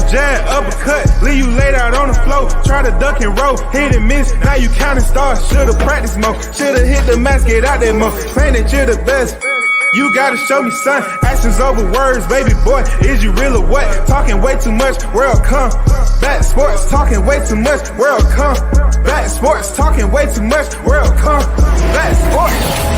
jab, uppercut, leave you laid out on the floor. Try to duck and roll, hit and miss, now you counting stars. Should've practiced more, should've hit the mask, get out there more. Claim that you're the best, you gotta show me son. Actions over words, baby boy, is you real or what? Talking way too much, world come back sports, talking way too much, world come back sports, talking way too much, world come back sports.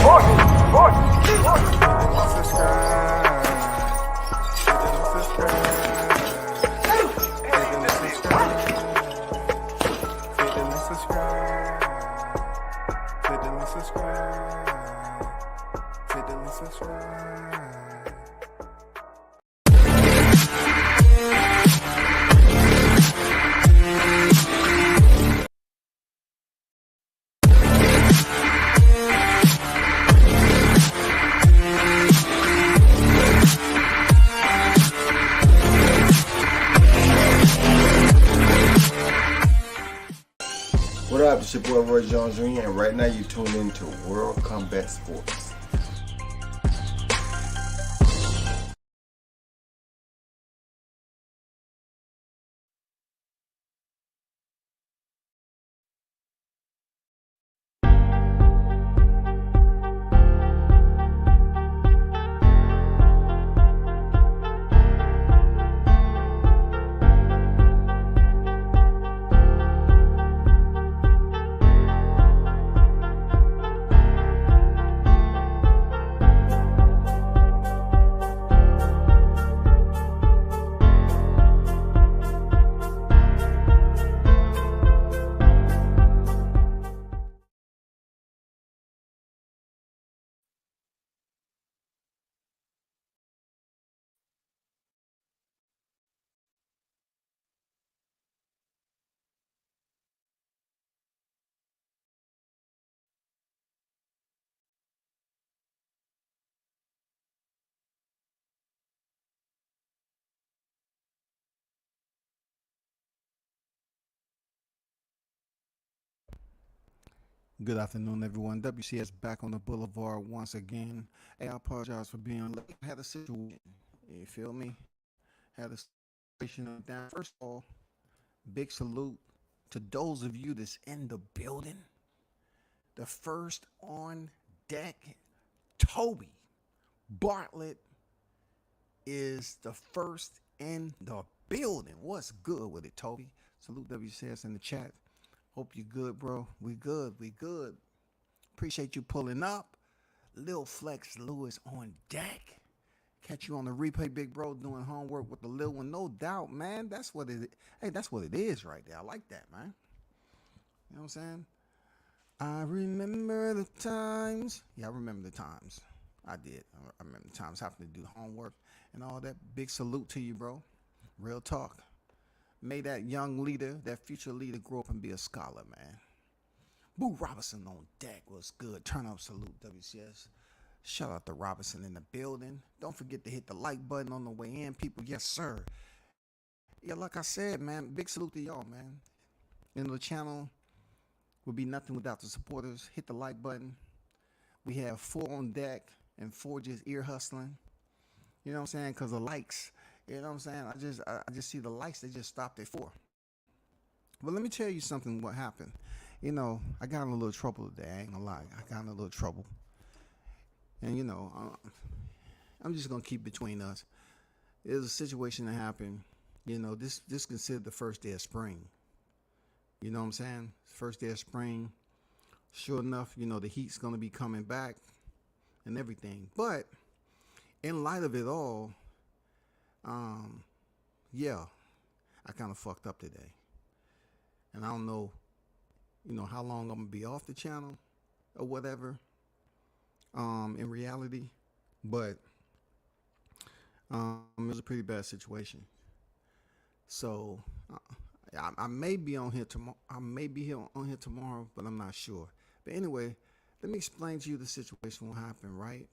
What up, it's your boy Roy Jones Jr. and right now you tune into World Combat Sports. Good afternoon, everyone. WCS back on the boulevard once again. Hey, I apologize for being late. I had a situation. You feel me? Had a situation down. First of all, big salute to those of you that's in the building. The first on deck, Toby Bartlett is the first in the building. What's good with it, Toby? Salute WCS in the chat. Hope you good, bro. We good. Appreciate you pulling up. Lil Flex Lewis on deck. Catch you on the replay, big bro, doing homework with the little one. No doubt, man. That's what it is. Hey, that's what it is right there. I like that, man. You know what I'm saying? I remember the times. Yeah, I remember the times. I did. I remember the times having to do homework and all that. Big salute to you, bro. Real talk. May that young leader, that future leader, grow up and be a scholar, man. Boo Robinson on deck was good. Turn up, salute, WCS. Shout out to Robinson in the building. Don't forget to hit the like button on the way in, people. Yes, sir. Yeah, like I said, man, big salute to y'all, man. You know, the channel would be nothing without the supporters. Hit the like button. We have 4 on deck and 4 just ear hustling. You know what I'm saying? Because the likes. You know what I'm saying? I just see the likes, they just stopped at 4. But let me tell you something what happened. You know, I got in a little trouble today. I ain't gonna lie. I got in a little trouble. And, you know, I'm just gonna keep between us. There's a situation that happened. You know, this considered the first day of spring. You know what I'm saying? First day of spring. Sure enough, you know, the heat's gonna be coming back and everything. But in light of it all, yeah, I kind of fucked up today. And I don't know, you know, how long I'm going to be off the channel or whatever, in reality. But it was a pretty bad situation. So I may be on here tomorrow. I may be on here tomorrow, but I'm not sure. But anyway, let me explain to you the situation. What happened, right?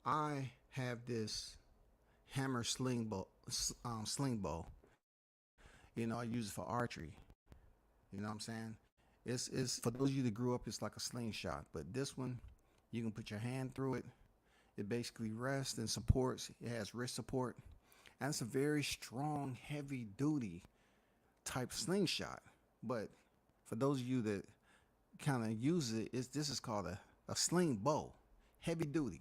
I have this hammer sling bow. You know, I use it for archery. You know what I'm saying? It's for those of you that grew up, it's like a slingshot. But this one, you can put your hand through it. It basically rests and supports. It has wrist support, And it's a very strong, heavy duty type slingshot. But for those of you that kind of use it, this is called a sling bow, heavy duty.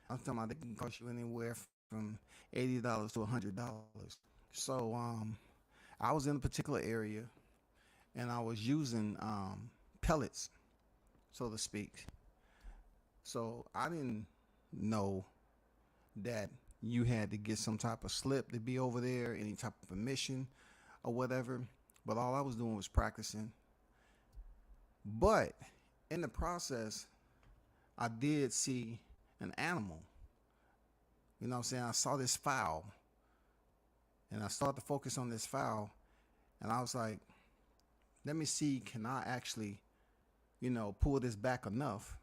I'm talking about it can cost you anywhere from $80 to $100. So I was in a particular area and I was using pellets, so to speak. So I didn't know that you had to get some type of slip to be over there, any type of permission or whatever. But all I was doing was practicing. But in the process, I did see an animal. You know what I'm saying? I saw this fowl. And I started to focus on this fowl. And I was like, let me see, can I actually, pull this back enough?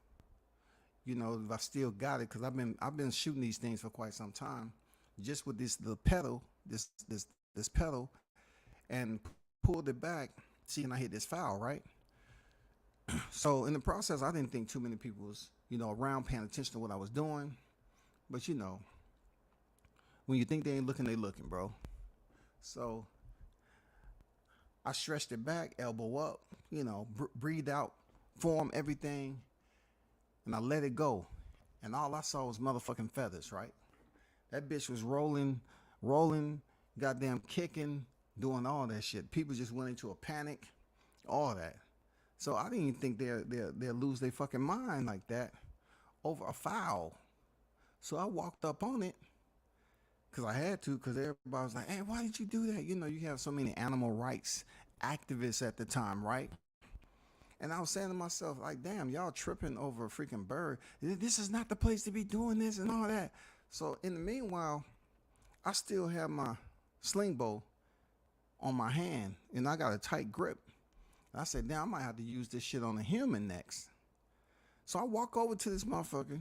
If I still got it, because I've been shooting these things for quite some time, just with this pedal, this pedal, and pulled it back, see, and I hit this foul, right? So in the process, I didn't think too many people was, around paying attention to what I was doing, but when you think they ain't looking, they looking, bro. So I stretched it back, elbow up, breathed out, form everything. And I let it go. And all I saw was motherfucking feathers, right? That bitch was rolling, goddamn kicking, doing all that shit. People just went into a panic, all that. So I didn't even think they'll lose their fucking mind like that over a foul. So I walked up on it because I had to, because everybody was like, hey, why did you do that? You have so many animal rights activists at the time, right? And I was saying to myself, like, damn, y'all tripping over a freaking bird. This is not the place to be doing this and all that. So in the meanwhile, I still have my sling bow on my hand and I got a tight grip. And I said, damn, I might have to use this shit on a human next. So I walk over to this motherfucker,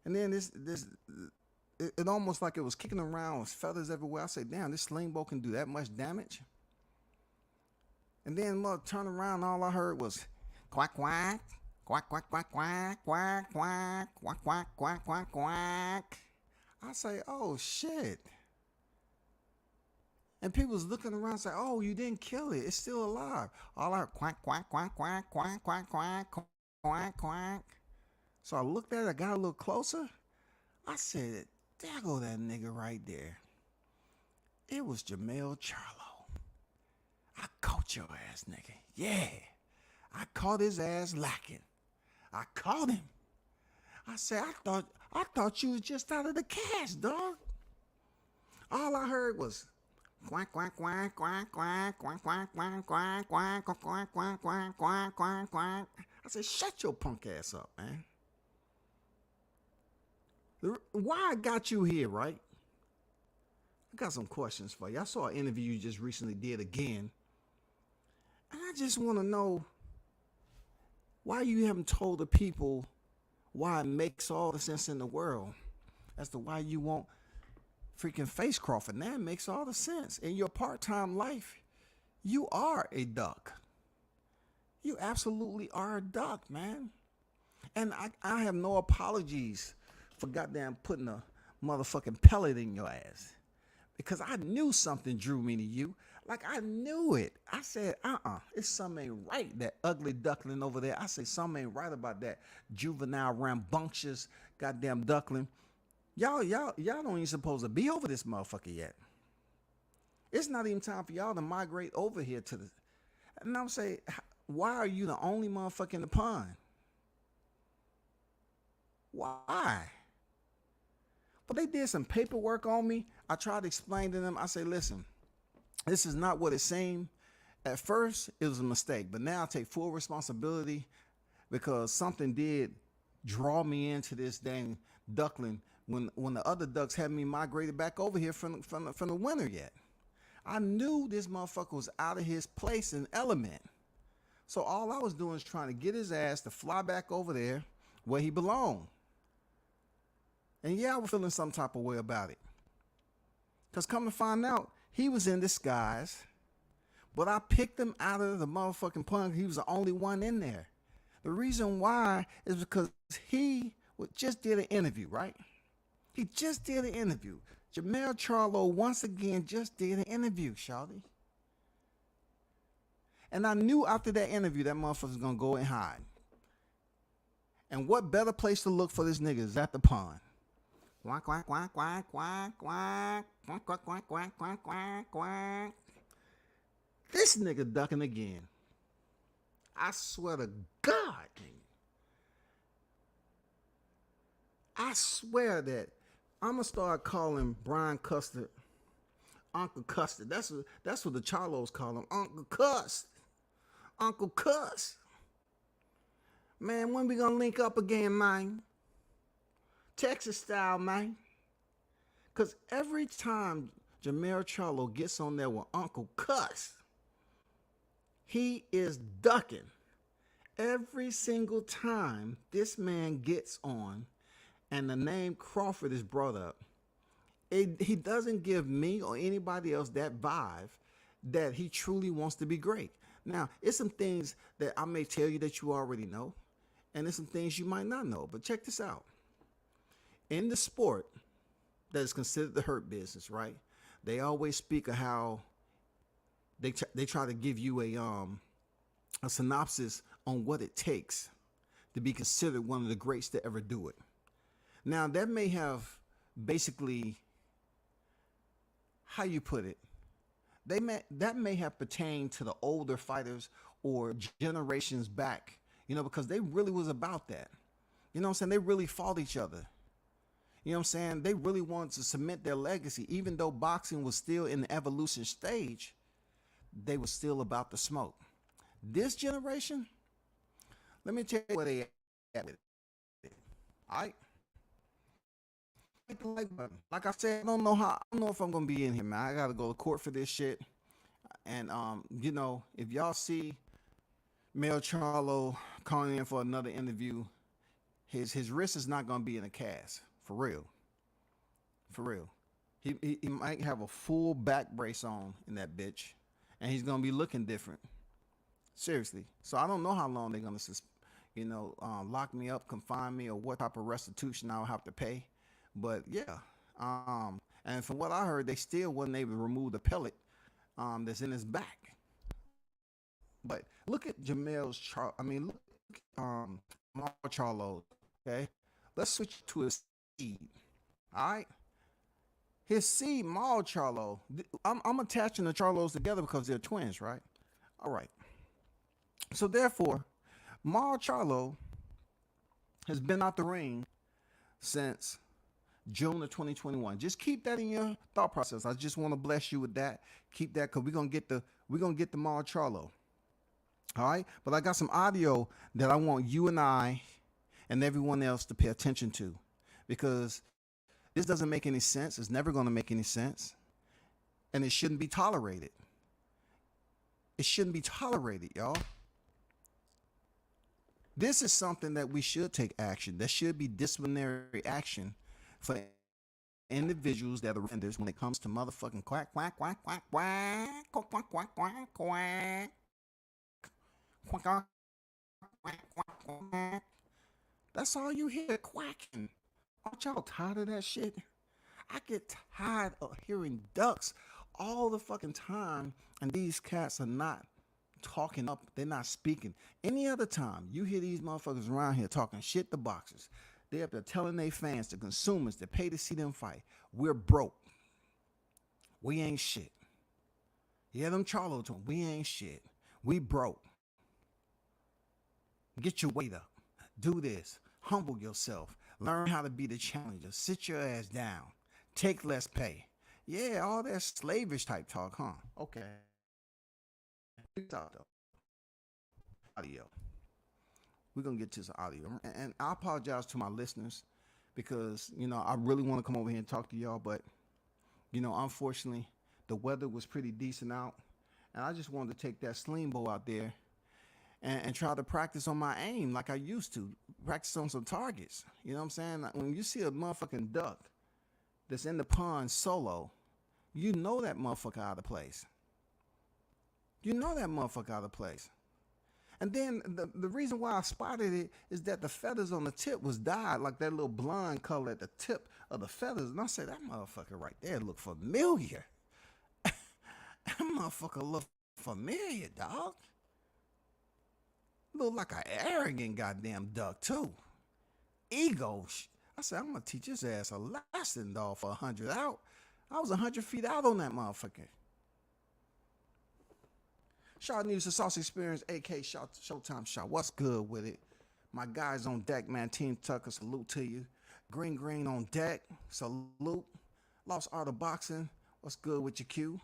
and then it almost like it was kicking around with feathers everywhere. I said, damn, this sling bow can do that much damage. And then mother turned around, and all I heard was quack quack, quack quack quack quack quack quack quack quack quack quack quack. I say, oh shit. And people was looking around, say, oh, you didn't kill it, it's still alive. All I heard quack quack quack quack quack quack quack quack quack. So I looked at it, I got a little closer. I said, there go that nigga right there. It was Jermell Charlo. I caught your ass, nigga. Yeah. I caught his ass lacking. I caught him. I said, I thought you was just out of the cash, dog. All I heard was quack quack quack quack quack quack quack quack quack quack quack quack quack quack quack quack quack. I said, shut your punk ass up, man. Why I got you here, right? I got some questions for you. I saw an interview you just recently did again. And I just want to know why you haven't told the people why it makes all the sense in the world as to why you won't freaking face Crawford. Now it makes all the sense. In your part-time life, you are a duck. You absolutely are a duck, man. And I have no apologies for goddamn putting a motherfucking pellet in your ass. Because I knew something drew me to you. Like, I knew it. I said, it's something ain't right. That ugly duckling over there. I said, something ain't right about that juvenile, rambunctious, goddamn duckling. Y'all don't even supposed to be over this motherfucker yet. It's not even time for y'all to migrate over here to the... And I'm saying, why are you the only motherfucker in the pond? Why? But they did some paperwork on me. I tried to explain to them. I say, listen, this is not what it seemed. At first, it was a mistake, but now I take full responsibility because something did draw me into this dang duckling when the other ducks hadn't even migrated back over here from the winter yet. I knew this motherfucker was out of his place and element. So all I was doing is trying to get his ass to fly back over there where he belonged. And yeah, I was feeling some type of way about it. Because come to find out, he was in disguise. But I picked him out of the motherfucking pond. He was the only one in there. The reason why is because he just did an interview, right? He just did an interview. Jermell Charlo once again just did an interview, shawty. And I knew after that interview that motherfucker's gonna go and hide. And what better place to look for this nigga is at the pond. Quack, quack, quack, quack, quack, quack, quack, quack, quack, quack, quack, quack, quack. This nigga ducking again. I swear to God, nigga. I swear that I'm gonna start calling Brian Custard Uncle Custard. That's what the Charlos call him, Uncle Cuss. Uncle Cuss. Man, when we gonna link up again, man? Texas style, man. Cause every time Jermell Charlo gets on there with Uncle Cuss, he is ducking. Every single time this man gets on and the name Crawford is brought up, he doesn't give me or anybody else that vibe that he truly wants to be great. Now, it's some things that I may tell you that you already know, and there's some things you might not know. But check this out. In the sport that is considered the hurt business, right? They always speak of how they try to give you a synopsis on what it takes to be considered one of the greats to ever do it. Now, that may have basically, how you put it, that may have pertained to the older fighters or generations back, because they really was about that. You know what I'm saying? They really fought each other. You know what I'm saying? They really wanted to cement their legacy. Even though boxing was still in the evolution stage, they were still about the smoke. This generation, let me tell you where they at with it. All right? Like I said, I don't know if I'm gonna be in here, man. I gotta go to court for this shit. And if y'all see Mel Charlo calling in for another interview, his wrist is not gonna be in a cast. For real. For real. He might have a full back brace on in that bitch. And he's gonna be looking different. Seriously. So I don't know how long they're gonna lock me up, confine me, or what type of restitution I'll have to pay. But yeah, and from what I heard, they still wasn't able to remove the pellet that's in his back. But look at Jermell's Charlo. I mean, look at Charlo. Okay, let's switch to his seed. All right, his seed, Mal Charlo. I'm attaching the Charlos together because they're twins, right? All right. So therefore, Mal Charlo has been out the ring since June of 2021. Just keep that in your thought process. I just want to bless you with that. Keep that, because we're gonna get the Mal Charlo. All right, but I got some audio that I want you and I and everyone else to pay attention to, because this doesn't make any sense. It's never going to make any sense, and it shouldn't be tolerated. It shouldn't be tolerated, y'all. This is something that we should take action. There should be disciplinary action for individuals that are offenders when it comes to motherfucking quack, quack, quack, quack, quack, quack, quack, quack, quack, quack, quack, quack, quack, quack. That's all you hear, quacking. Aren't y'all tired of that shit? I get tired of hearing ducks all the fucking time, and these cats are not talking up. They're not speaking. Any other time you hear these motherfuckers around here talking shit to boxers, they up there telling their fans, the consumers that pay to see them fight, we're broke. We ain't shit. Yeah, them Charlo to them, we ain't shit. We broke. Get your weight up. Do this. Humble yourself. Learn how to be the challenger. Sit your ass down. Take less pay. Yeah, all that slavish type talk, huh? Okay. Audio. We're going to get to some audio. And I apologize to my listeners because, I really want to come over here and talk to y'all. But, unfortunately, the weather was pretty decent out. And I just wanted to take that sling bow out there and try to practice on my aim like I used to. Practice on some targets. You know what I'm saying? When you see a motherfucking duck that's in the pond solo, you know that motherfucker out of place. You know that motherfucker out of place. And then the reason why I spotted it is that the feathers on the tip was dyed like that little blonde color at the tip of the feathers. And I said, that motherfucker right there look familiar. That motherfucker look familiar, dog. Look like an arrogant goddamn duck, too. Ego. I said, I'm going to teach his ass a lesson, dog, for 100 out. I was 100 feet out on that motherfucker. Shot News, the Sauce Experience, AK Showtime Shot. What's good with it? My guys on deck, man. Team Tucker, salute to you. Green on deck, salute. Lost Art of Boxing, what's good with your Q?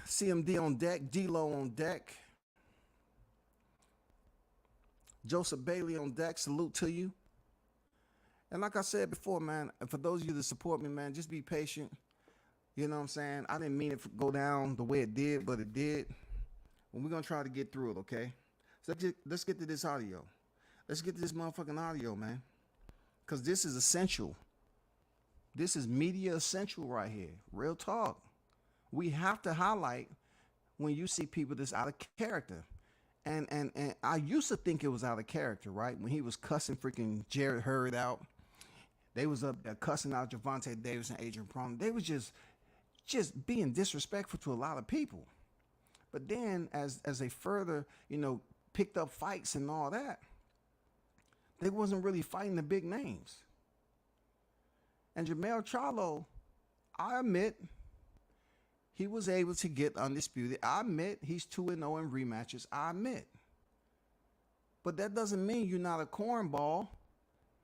CMD on deck, D-Lo on deck. Joseph Bailey on deck, salute to you. And like I said before, man, for those of you that support me, man, just be patient. You know what I'm saying? I didn't mean it to go down the way it did, but it did. And we're going to try to get through it, okay? So let's get to this audio. Let's get to this motherfucking audio, man. Because this is essential. This is media essential right here. Real talk. We have to highlight when you see people that's out of character. And I used to think it was out of character, right? When he was cussing freaking Jared Hurd out. They was up there cussing out Javante Davis and Adrian Prom. They was just being disrespectful to a lot of people. But then as they further, picked up fights and all that, they wasn't really fighting the big names. And Jermell Charlo, I admit, he was able to get undisputed. I admit he's 2-0 in rematches. I admit. But that doesn't mean you're not a cornball,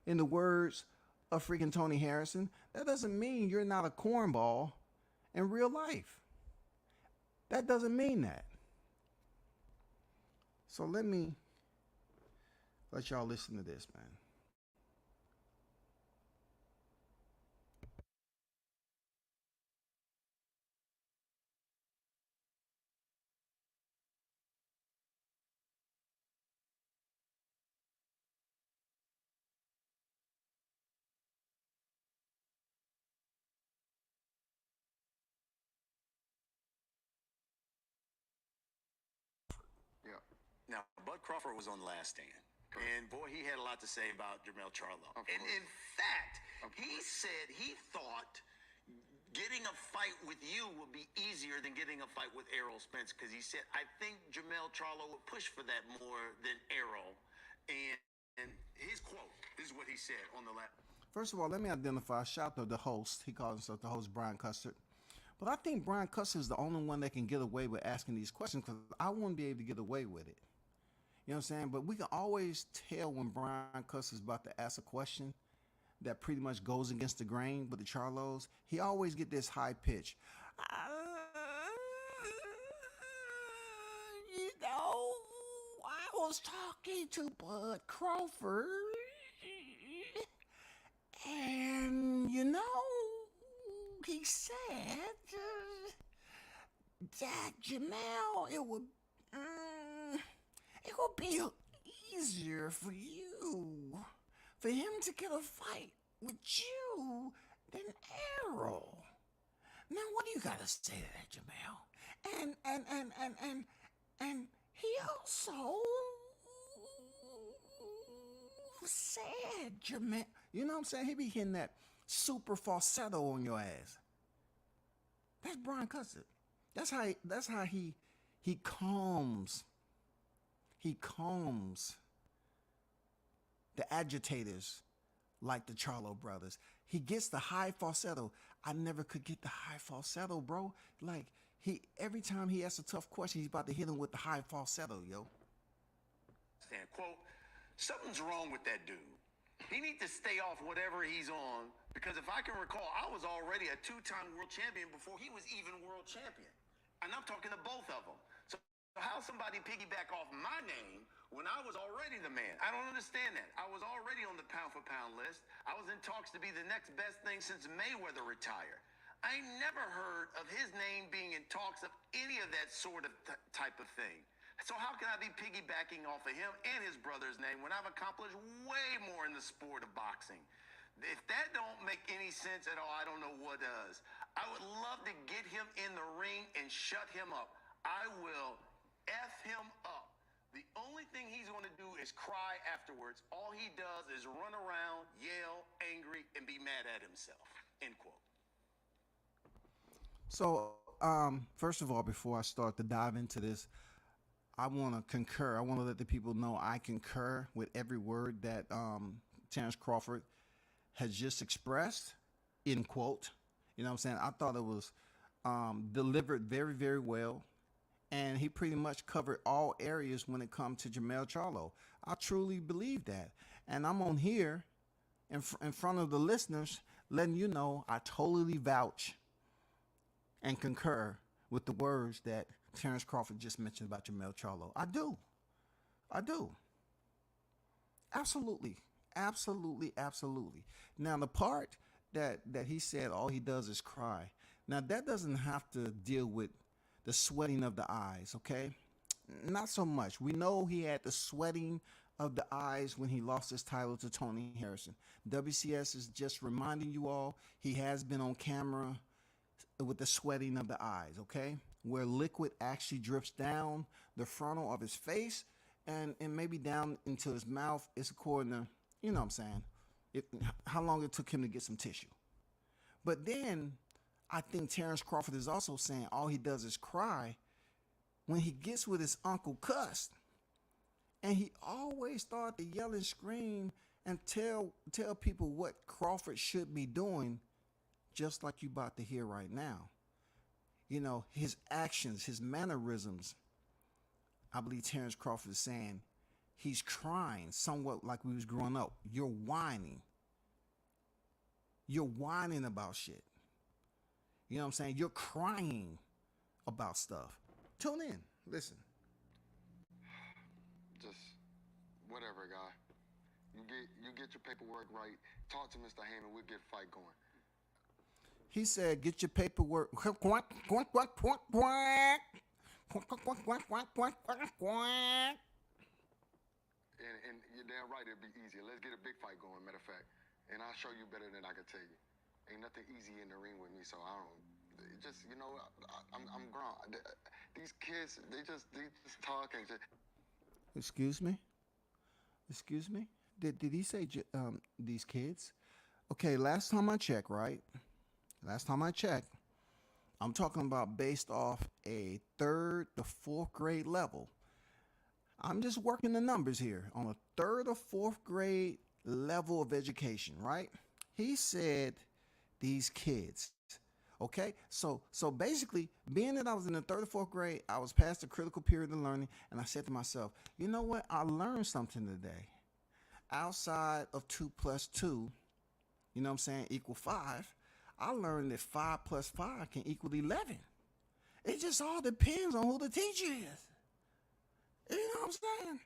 in the words of freaking Tony Harrison. That doesn't mean you're not a cornball in real life. That doesn't mean that. So let me let y'all listen to this, man. Now, Bud Crawford was on The Last Stand. And, boy, he had a lot to say about Jermell Charlo. And, in fact, he said he thought getting a fight with you would be easier than getting a fight with Errol Spence, because he said, I think Jermell Charlo would push for that more than Errol. And his quote, this is what he said on the last. First of all, let me identify. Shout out to the host. He calls himself the host, Brian Custard. But I think Brian Custard is the only one that can get away with asking these questions, because I wouldn't be able to get away with it. You know what I'm saying? But we can always tell when Brian Custard's about to ask a question that pretty much goes against the grain with the Charlos. He always get this high pitch. I was talking to Bud Crawford, and he said that Jermell, it would be easier for him to get a fight with you than Errol. Now, what do you got to say to that, Jermell? And he also said, Jermell, you know what I'm saying? He be hitting that super falsetto on your ass. That's Brian Custard. That's how he calms. He calms the agitators like the Charlo brothers. He gets the high falsetto. I never could get the high falsetto, bro. Like, every time he asks a tough question, he's about to hit him with the high falsetto, yo. And quote, something's wrong with that dude. He needs to stay off whatever he's on, because if I can recall, I was already a 2-time world champion before he was even world champion. And I'm talking to both of them. So how somebody piggyback off my name when I was already the man? I don't understand that. I was already on the pound-for-pound list. I was in talks to be the next best thing since Mayweather retired. I never heard of his name being in talks of any of that sort of type of thing. So how can I be piggybacking off of him and his brother's name when I've accomplished way more in the sport of boxing? If that don't make any sense at all, I don't know what does. I would love to get him in the ring and shut him up. I will F him only thing he's going to do is cry afterwards. All he does is run around, yell, angry, and be mad at himself. End quote. So, first of all, before I start to dive into this, I want to concur. I want to let the people know I concur with every word that Terrence Crawford has just expressed, end quote. You know what I'm saying? I thought it was delivered very, very well. And he pretty much covered all areas when it comes to Jermell Charlo. I truly believe that. And I'm on here in front of the listeners letting you know I totally vouch and concur with the words that Terrence Crawford just mentioned about Jermell Charlo. I do. I do. Absolutely. Absolutely. Absolutely. Now, the part that he said all he does is cry. Now, that doesn't have to deal with the sweating of the eyes, okay? Not so much. We know he had the sweating of the eyes when he lost his title to Tony Harrison. WCS is just reminding you all he has been on camera with the sweating of the eyes, okay? Where liquid actually drips down the frontal of his face and maybe down into his mouth. It's according to, you know what I'm saying, how long it took him to get some tissue. But then I think Terrence Crawford is also saying all he does is cry when he gets with his Uncle Cuss. And he always started to yell and scream and tell people what Crawford should be doing, just like you about to hear right now. You know, his actions, his mannerisms. I believe Terrence Crawford is saying he's crying somewhat like we was growing up. You're whining. You're whining about shit. You know what I'm saying? You're crying about stuff. Tune in. Listen. Just whatever, guy. You get your paperwork right. Talk to Mr. Heyman. We'll get a fight going. He said, "Get your paperwork." And you're damn right. It'll be easier. Let's get a big fight going. Matter of fact, and I'll show you better than I can tell you. Ain't nothing easy in the ring with me, so I don't. Just I'm grown. These kids, they just talk and just. Excuse me. Excuse me. Did he say these kids? Okay. Last time I checked, right? Last time I checked, I'm talking about based off a 3rd to 4th grade level. I'm just working the numbers here on a 3rd or 4th grade level of education, right? He said these kids. Okay, so basically, being that I was in the 3rd or 4th grade, I was past the critical period of learning, and I said to myself, you know what? I learned something today. Outside of 2 plus 2, you know what I'm saying, equal 5, I learned that 5 plus 5 can equal 11. It just all depends on who the teacher is. You know what I'm saying?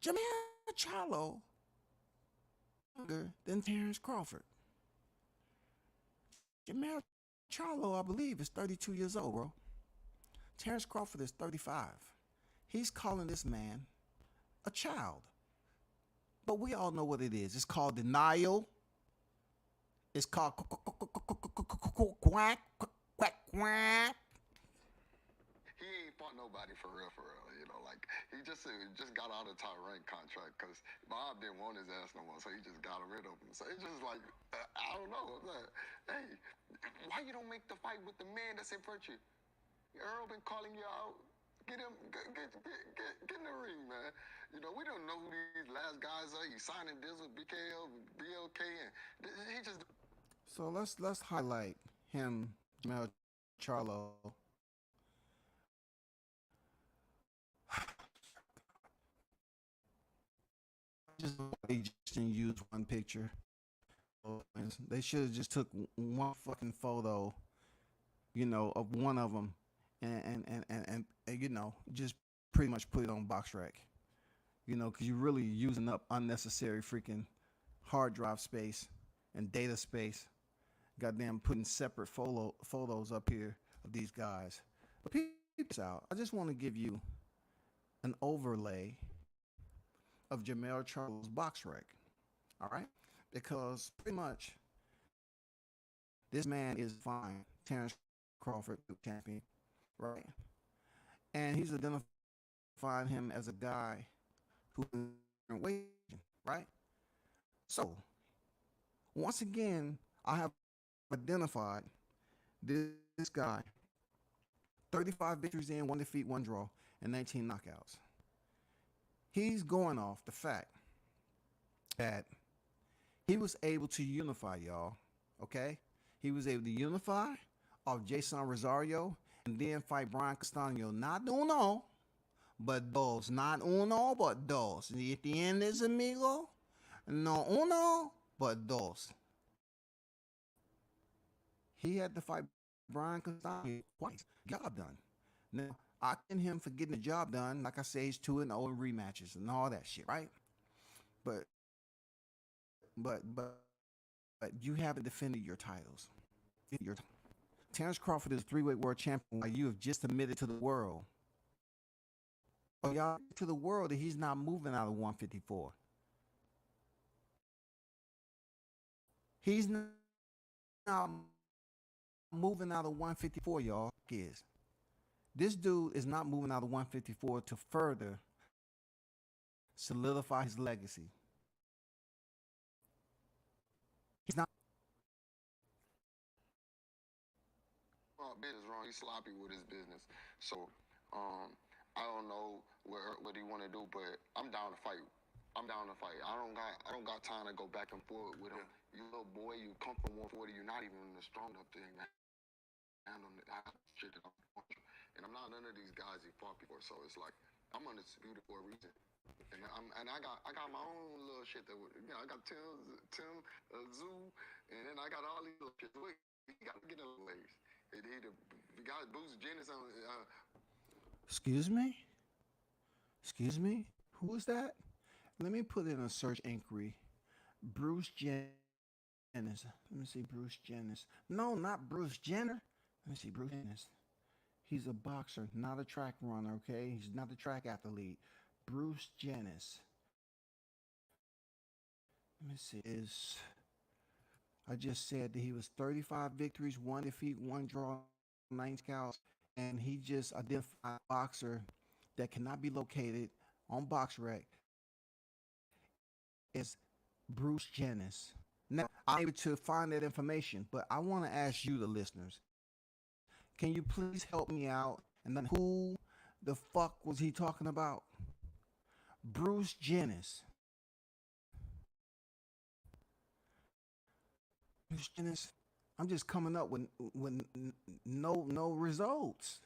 Jermell Charlo younger than Terrence Crawford. Jermell Charlo, I believe, is 32 years old, bro. Terrence Crawford is 35. He's calling this man a child. But we all know what it is. It's called denial. It's called quack, quack, quack. He ain't fought nobody for real. You know, like he just got out of the top rank contract because Bob didn't want his ass no more, so he just got rid of him. So it's just like I don't know. I'm like, hey, why you don't make the fight with the man that's in front of you? Earl been calling you out. Get him, get in the ring, man. You know, we don't know who these last guys are. He's signing deals with BKL, BLK, and he just. So let's highlight him, Jermell Charlo. They just didn't use one picture. They should have just took one fucking photo, you know, of one of them, and you know, just pretty much put it on BoxRec, you know, because you're really using up unnecessary freaking hard drive space and data space. Goddamn, putting separate photos up here of these guys. But peeps out. I just want to give you an overlay of Jermell Charlo's BoxRec. All right? Because pretty much this man is fine. Terrence Crawford champion, right? And he's identified find him as a guy who can wait, right? So once again, I have identified this guy. 35 victories in, 1 defeat, 1 draw, and 19 knockouts. He's going off the fact that he was able to unify, y'all. Okay? He was able to unify off Jason Rosario and then fight Brian Castano. Not uno, but dos. Not uno, but dos. ¿Entiendes, amigo? No uno, but dos. He had to fight Brian Castano twice. Job done. Now, I commend him for getting the job done. Like I say, he's 2-0 in rematches and all that shit, right? But you haven't defended your titles. Terrence Crawford is 3-weight world champion while you have just admitted to the world. Oh, y'all, to the world that he's not moving out of 154. He's not moving out of 154, y'all. This dude is not moving out of 154 to further solidify his legacy. He's not. Business wrong. He's sloppy with his business. So, I don't know what he want to do, but I'm down to fight. I don't got time to go back and forth with him. You little boy, you come from 140. You're not even the strong enough thing, man. Shit that I'm punch you. And I'm not none of these guys he fought before. So it's like I'm undisputed for a reason. And I got my own little shit that I got Tim Zoo, and then I got all these little shit. Wait, he got to get in the ways. The guy Bruce Jennings on. Excuse me? Excuse me? Who is that? Let me put in a search inquiry. Bruce Jennings. Let me see, Bruce Jennings. No, not Bruce Jenner. Let me see, Bruce Jennings. He's a boxer, not a track runner, okay? He's not a track athlete. Bruce Jennings. Let me see. I just said that he was 35 victories, 1 defeat, 1 draw, 9 scouts, and he just identified a boxer that cannot be located on BoxRec as Bruce Jennings. Now, I'm able to find that information, but I want to ask you, the listeners, can you please help me out? And then who the fuck was he talking about? Bruce Jennings. Bruce Jennings. I'm just coming up with no results.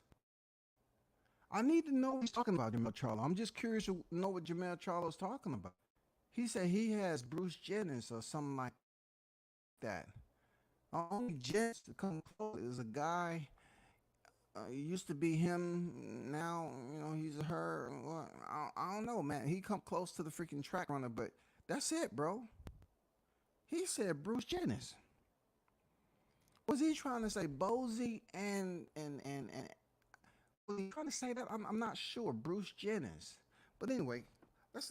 I need to know what he's talking about, Jermell Charlo. I'm just curious to know what Jermell Charlo is talking about. He said he has Bruce Jennings or something like that. Only Jennings to come close is a guy. Used to be him. Now, he's a her. I don't know, man. He come close to the freaking track runner, but that's it, bro. He said Bruce Jennings. Was he trying to say Bozy and was he trying to say that? I'm not sure. Bruce Jennings. But anyway, let's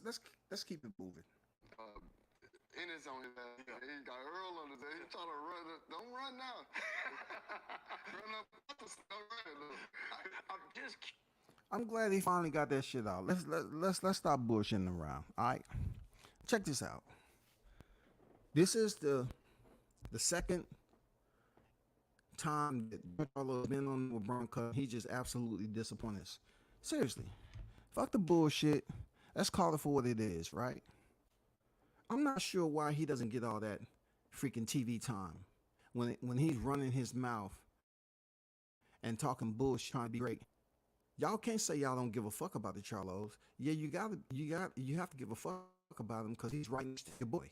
keep it moving. Ennis on his ass. He got Earl on his ass. He trying to run. Don't run now. Run up. I'm just. I'm glad he finally got that shit out. Let's stop bullshitting around. All right, check this out. This is the second time that Charlo has been on with Bron Cut. He just absolutely disappointed us. Seriously, fuck the bullshit. Let's call it for what it is, right? I'm not sure why he doesn't get all that freaking TV time when he's running his mouth and talking bullshit, trying to be great. Y'all can't say y'all don't give a fuck about the Charlos. Yeah, you have to give a fuck about him because he's right next to your boy.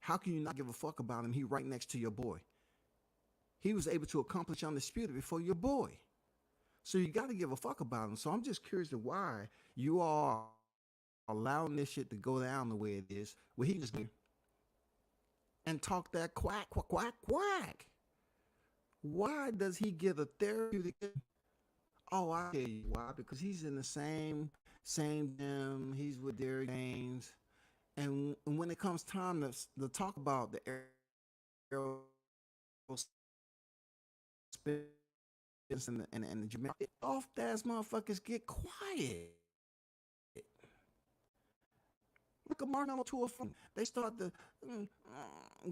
How can you not give a fuck about him? He's right next to your boy. He was able to accomplish undisputed before your boy. So you got to give a fuck about him. So I'm just curious to why you are allowing this shit to go down the way it is, where he just and talk that quack. Why does he get a therapeutic? Oh, I tell you why. Because he's in the same gym. He's with Derrick James, and when it comes time to talk about the aerial spins and the Jermell, off ass motherfuckers get quiet. Look at Martin to a phone. They start to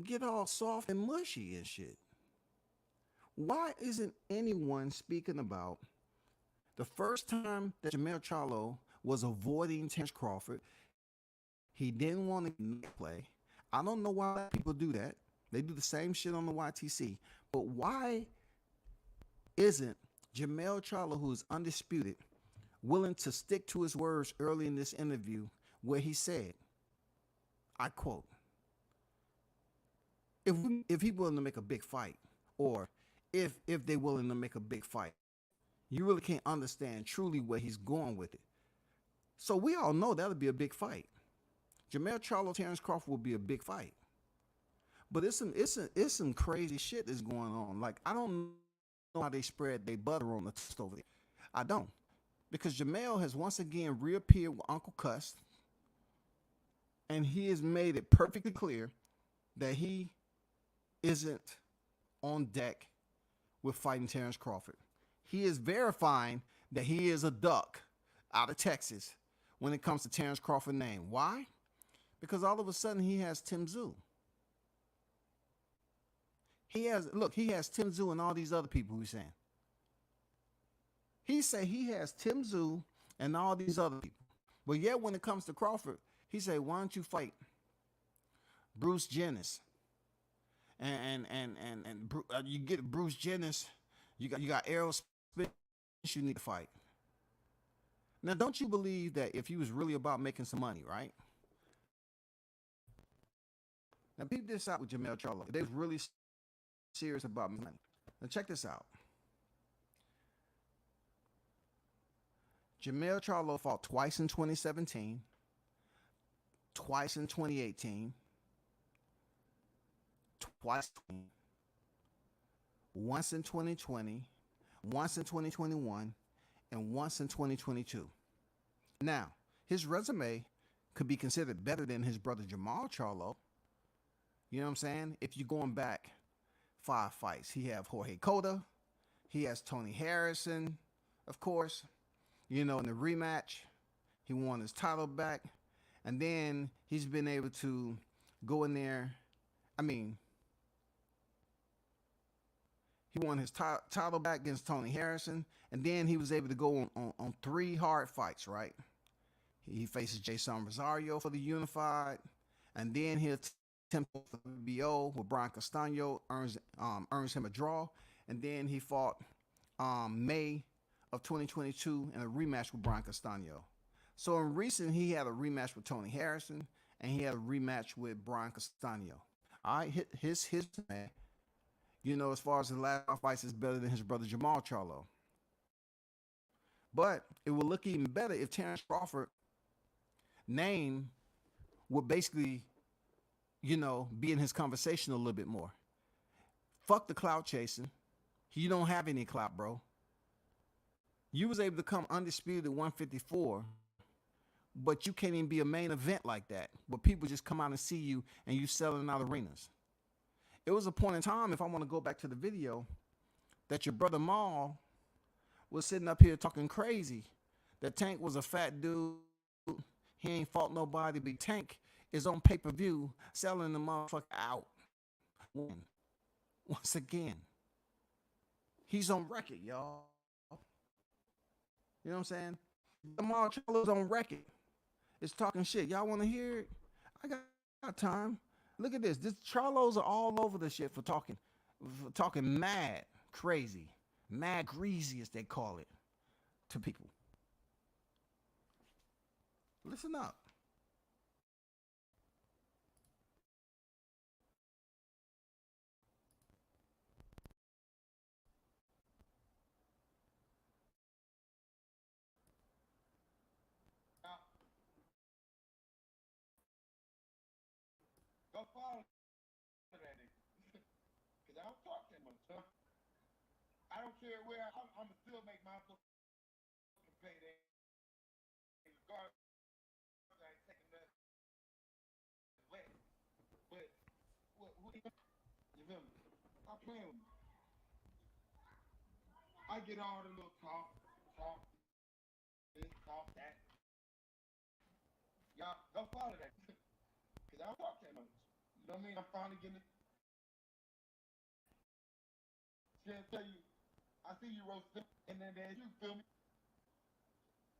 get all soft and mushy and shit. Why isn't anyone speaking about the first time that Jermell Charlo was avoiding Terrence Crawford? He didn't want to play. I don't know why people do that. They do the same shit on the YTC. But why isn't Jermell Charlo, who is undisputed, willing to stick to his words early in this interview where he said, I quote, if he's willing to make a big fight, or if they're willing to make a big fight, you really can't understand truly where he's going with it. So we all know that'll be a big fight. Jermell Charlo, Terrence Crawford will be a big fight. But it's some crazy shit that's going on. Like, I don't know how they spread their butter on the toast over there. I don't. Because Jermell has once again reappeared with Uncle Cuss, and he has made it perfectly clear that he isn't on deck with fighting Terrence Crawford. He is verifying that he is a duck out of Texas when it comes to Terrence Crawford's name. Why? Because all of a sudden he has Tim Tszyu. He has Tim Tszyu and all these other people he's saying. He say he has Tim Tszyu and all these other people. But yet when it comes to Crawford, he say, why don't you fight Bruce Jenner? And you get Bruce Jenner, you got Errol Spence you need to fight. Now, don't you believe that if he was really about making some money, right? Now, peep this out with Jermell Charlo. They're really serious about money. Now, check this out. Jermell Charlo fought twice in 2017, twice in 2018, twice, once in 2020, once in 2021, and once in 2022. Now, his resume could be considered better than his brother Jermell Charlo. You know what I'm saying? If you're going back 5 fights, he have Jorge Cota, he has Tony Harrison, of course. You know, in the rematch, he won his title back, and then he's been able to go in there. I mean, he won his title back against Tony Harrison, and then he was able to go on 3 hard fights, right? He faces Jason Rosario for the Unified, and then he'll attempt for the BO with Brian Castano, earns him a draw, and then he fought May of 2022 in a rematch with Brian Castano. So in recent, he had a rematch with Tony Harrison, and he had a rematch with Brian Castano. All right, his man, you know, as far as the last fights, is better than his brother Jermell Charlo. But it would look even better if Terrence Crawford name would basically, you know, be in his conversation a little bit more. Fuck the clout chasing. You don't have any clout, bro. You was able to come undisputed at 154, but you can't even be a main event like that, where people just come out and see you and you selling out arenas. It was a point in time, if I want to go back to the video, that your brother Maul was sitting up here talking crazy. That Tank was a fat dude. He ain't fought nobody, but Tank is on pay-per-view selling the motherfucker out. Once again, he's on record, y'all. You know what I'm saying? Jermell Charlo's on record. It's talking shit. Y'all want to hear it? I got time. Look at this. This Charlos are all over the shit for talking mad crazy, mad greasy as they call it to people. Listen up. Go follow that nigga. Because I don't talk that much, huh? I don't care where I'm going to still make my fucking payday. Regardless, I ain't taking that away. But, who you feel me? Stop playing with me. I get all the little talk, this, talk, that. Y'all, go follow that. Because I don't talk to him much. You know what I mean? I'm finally getting it. Can't tell you, I see you roast them, and then there's you, feel me?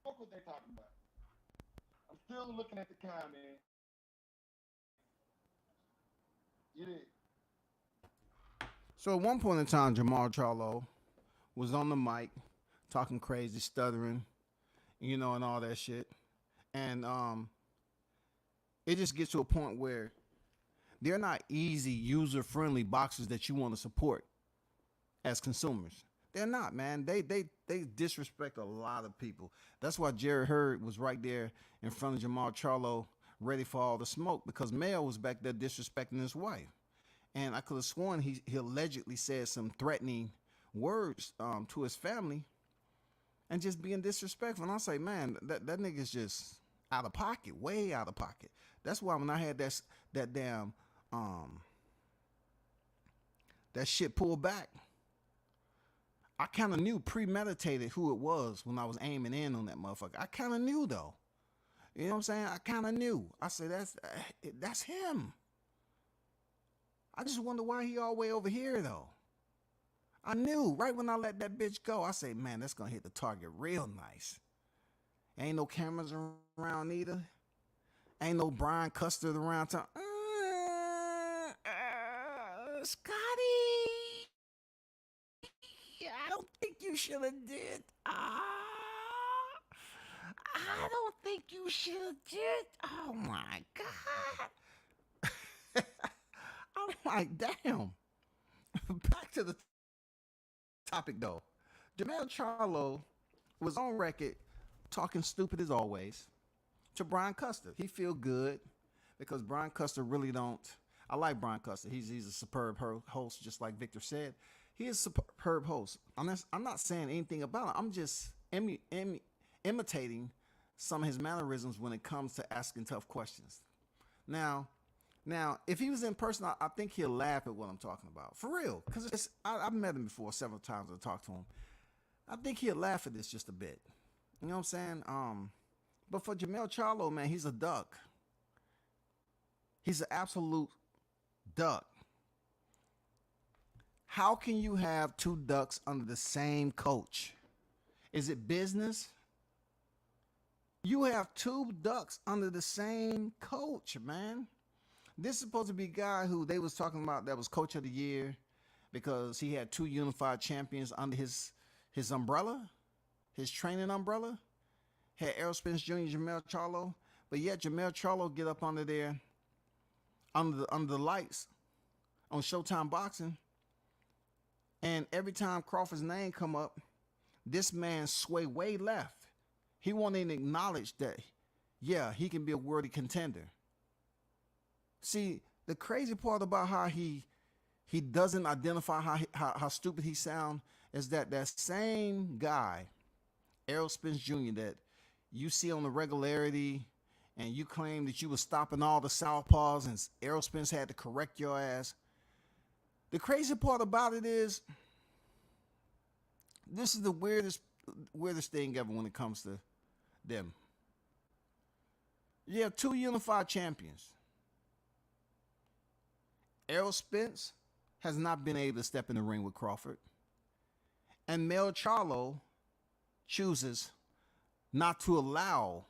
Fuck what they talking about. I'm still looking at the comment. You did. So at one point in time, Jermell Charlo was on the mic talking crazy, stuttering, you know, and all that shit. And it just gets to a point where they're not easy, user-friendly boxers that you want to support as consumers. They're not, man. They disrespect a lot of people. That's why Jerry Hurd was right there in front of Jermell Charlo, ready for all the smoke, because Mel was back there disrespecting his wife. And I could have sworn he allegedly said some threatening words to his family and just being disrespectful. And I say, man, that nigga's just out of pocket, way out of pocket. That's why when I had that damn that shit pulled back, I kind of knew, premeditated who it was when I was aiming in on that motherfucker. I kind of knew, though. You know what I'm saying? I kind of knew. I said, that's him. I just wonder why he all the way over here, though. I knew right when I let that bitch go. I said, man, that's going to hit the target real nice. Ain't no cameras around either. Ain't no Brian Custer around. Scotty, I don't think you should have did. I don't think you should have did. Oh, my God. I'm like, damn. Back to the topic, though. Jermell Charlo was on record talking stupid as always to Brian Custer. He feel good because Brian Custer really don't. I like Brian Custer. He's a superb host, just like Victor said. He is a superb host. I'm not saying anything about him. I'm just imitating some of his mannerisms when it comes to asking tough questions. Now, if he was in person, I think he'll laugh at what I'm talking about. For real. Because I've met him before several times to talk to him. I think he'll laugh at this just a bit. You know what I'm saying? But for Jermell Charlo, man, he's a duck. He's an absolute duck. How can you have two ducks under the same coach? Is it business? You have two ducks under the same coach, man. This is supposed to be a guy who they was talking about that was coach of the year because he had two unified champions under his umbrella, his training umbrella. Had Errol Spence Jr., Jermell Charlo, but yet Jermell Charlo get up under there, under the lights on Showtime Boxing, and every time Crawford's name come up, this man sway way left. He won't even acknowledge that, yeah, he can be a worthy contender. See, the crazy part about how he doesn't identify how stupid he sound is that same guy, Errol Spence Jr., that you see on the regularity and you claim that you were stopping all the southpaws and Errol Spence had to correct your ass. The crazy part about it is this is the weirdest thing ever when it comes to them. You have two unified champions. Errol Spence has not been able to step in the ring with Crawford. And Jermell Charlo chooses not to allow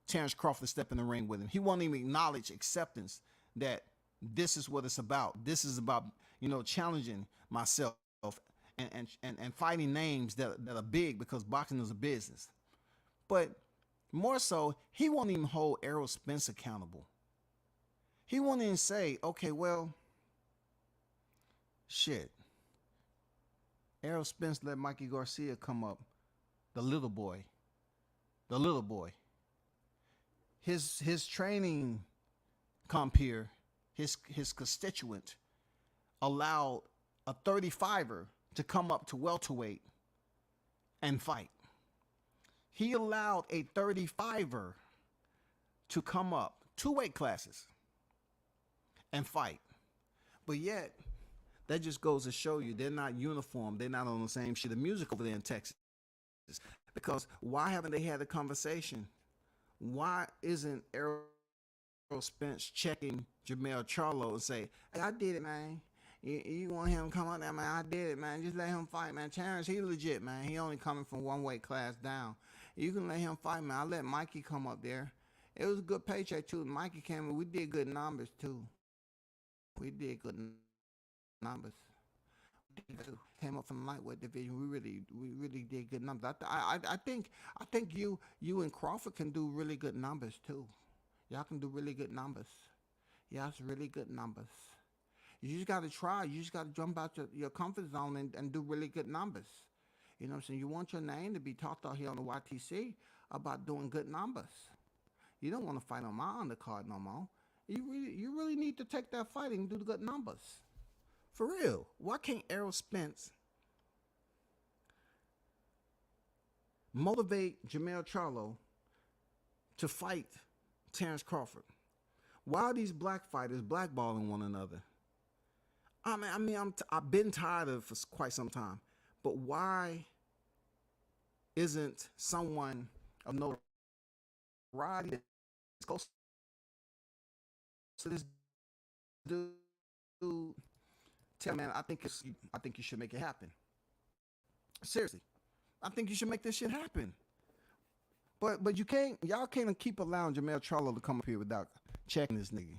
Terrence Crawford to step in the ring with him. He won't even acknowledge acceptance that this is what it's about. This is about, challenging myself and fighting names that are big because boxing is a business. But more so, he won't even hold Errol Spence accountable. He won't even say, okay, well, shit. Errol Spence let Mikey Garcia come up. The little boy. His training compeer, his constituent, allowed a 35er to come up to welterweight and fight. He allowed a 35er to come up 2 weight classes and fight. But yet, that just goes to show you they're not uniform. They're not on the same shit of music over there in Texas. Because why haven't they had a conversation? Why isn't Errol Spence checking Jermell Charlo and say, "Hey, I did it, man. You want him to come out there, man? I did it, man. Just let him fight, man. Terrence, he legit, man. He only coming from one weight class down. You can let him fight, man. I let Mikey come up there. It was a good paycheck too. Mikey came in. We did good numbers too. We did good numbers. Came up from the lightweight division. We really did good numbers. I think you and Crawford can do really good numbers too. Y'all can do really good numbers. Yeah, it's really good numbers. You just got to try. You just got to jump out your comfort zone and do really good numbers. You know what I'm saying? You want your name to be talked out here on the YTC about doing good numbers. You don't want to fight on my undercard no more. You really need to take that fight and do the good numbers. For real. Why can't Errol Spence motivate Jermell Charlo to fight Terrence Crawford? Why are these black fighters blackballing one another? I've been tired of it for quite some time. But why isn't someone of notoriety that's close to this dude tell me, man, I think you should make it happen. Seriously. I think you should make this shit happen. But y'all can't keep allowing Jermell Charlo to come up here without checking this nigga.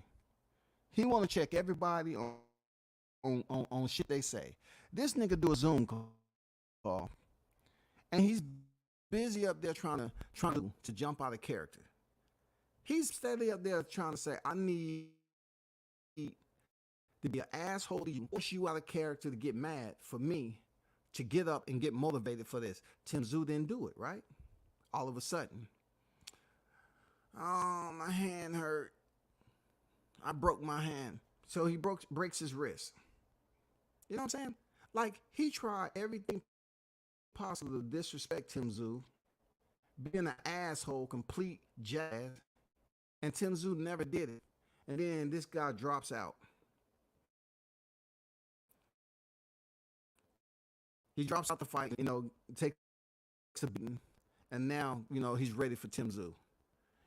He want to check everybody on shit they say. This nigga do a Zoom call, and he's busy up there trying to jump out of character. He's steadily up there trying to say, I need to be an asshole to you, push you out of character to get mad for me to get up and get motivated for this. Tim Tszyu didn't do it, right? All of a sudden, oh, my hand hurt. I broke my hand. So he breaks his wrist. You know what I'm saying? Like, he tried everything possible to disrespect Tim Tszyu, being an asshole, complete jazz, and Tim Tszyu never did it. And then this guy drops out. He drops out the fight, takes a beating, and now, he's ready for Tim Tszyu. You know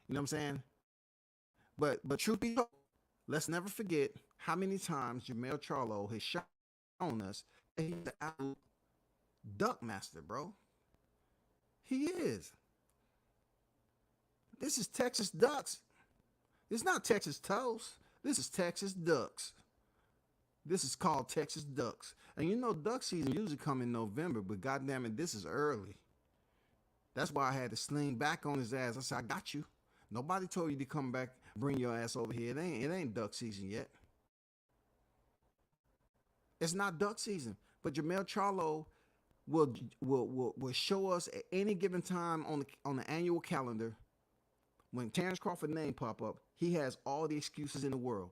what I'm saying? But truth be told, let's never forget how many times Jermell Charlo has shown us that he's the absolute duck master, bro. He is. This is Texas Ducks. It's not Texas Toast. This is Texas Ducks. This is called Texas Ducks. And duck season usually come in November, but goddamn it, this is early. That's why I had to sling back on his ass. I said, I got you. Nobody told you to come back, bring your ass over here. It ain't duck season yet. It's not duck season. But Jermell Charlo will show us at any given time on the annual calendar, when Terrence Crawford's name pop up, he has all the excuses in the world.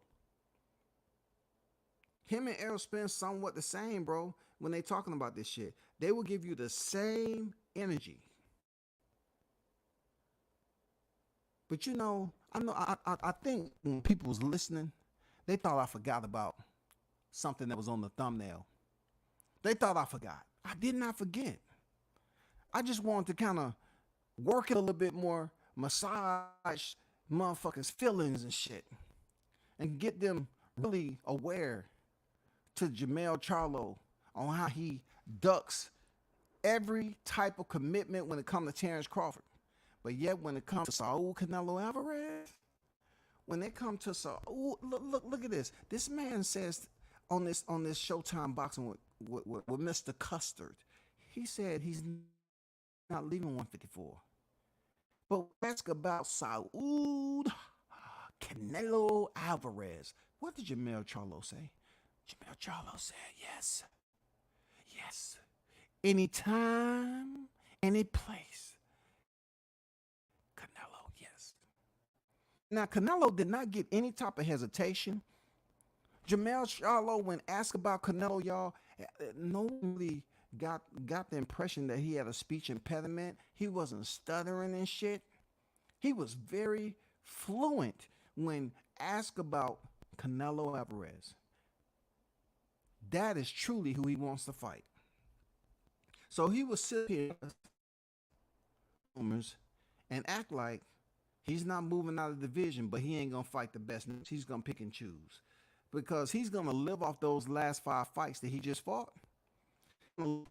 Him and Errol Spence somewhat the same, bro, when they talking about this shit. They will give you the same energy. But I think when people was listening, they thought I forgot about something that was on the thumbnail. They thought I forgot. I did not forget. I just wanted to kind of work it a little bit more, massage motherfuckers' feelings and shit, and get them really aware to Jermell Charlo on how he ducks every type of commitment when it comes to Terrence Crawford. But yet when it comes to Saul Canelo Alvarez, when they come to Saul, look at this. This man says on this Showtime boxing with Mr. Custard, he said he's not leaving 154. But ask about Saul Canelo Alvarez. What did Jermell Charlo say? Jermell Charlo said yes. Yes. Anytime, any place. Canelo, yes. Now, Canelo did not get any type of hesitation. Jermell Charlo, when asked about Canelo, y'all, nobody got the impression that he had a speech impediment. He wasn't stuttering and shit. He was very fluent when asked about Canelo Alvarez. That is truly who he wants to fight. So he will sit here and act like He's not moving out of the division, but he ain't gonna fight the best. He's gonna pick and choose because he's gonna live off those last 5 fights that he just fought.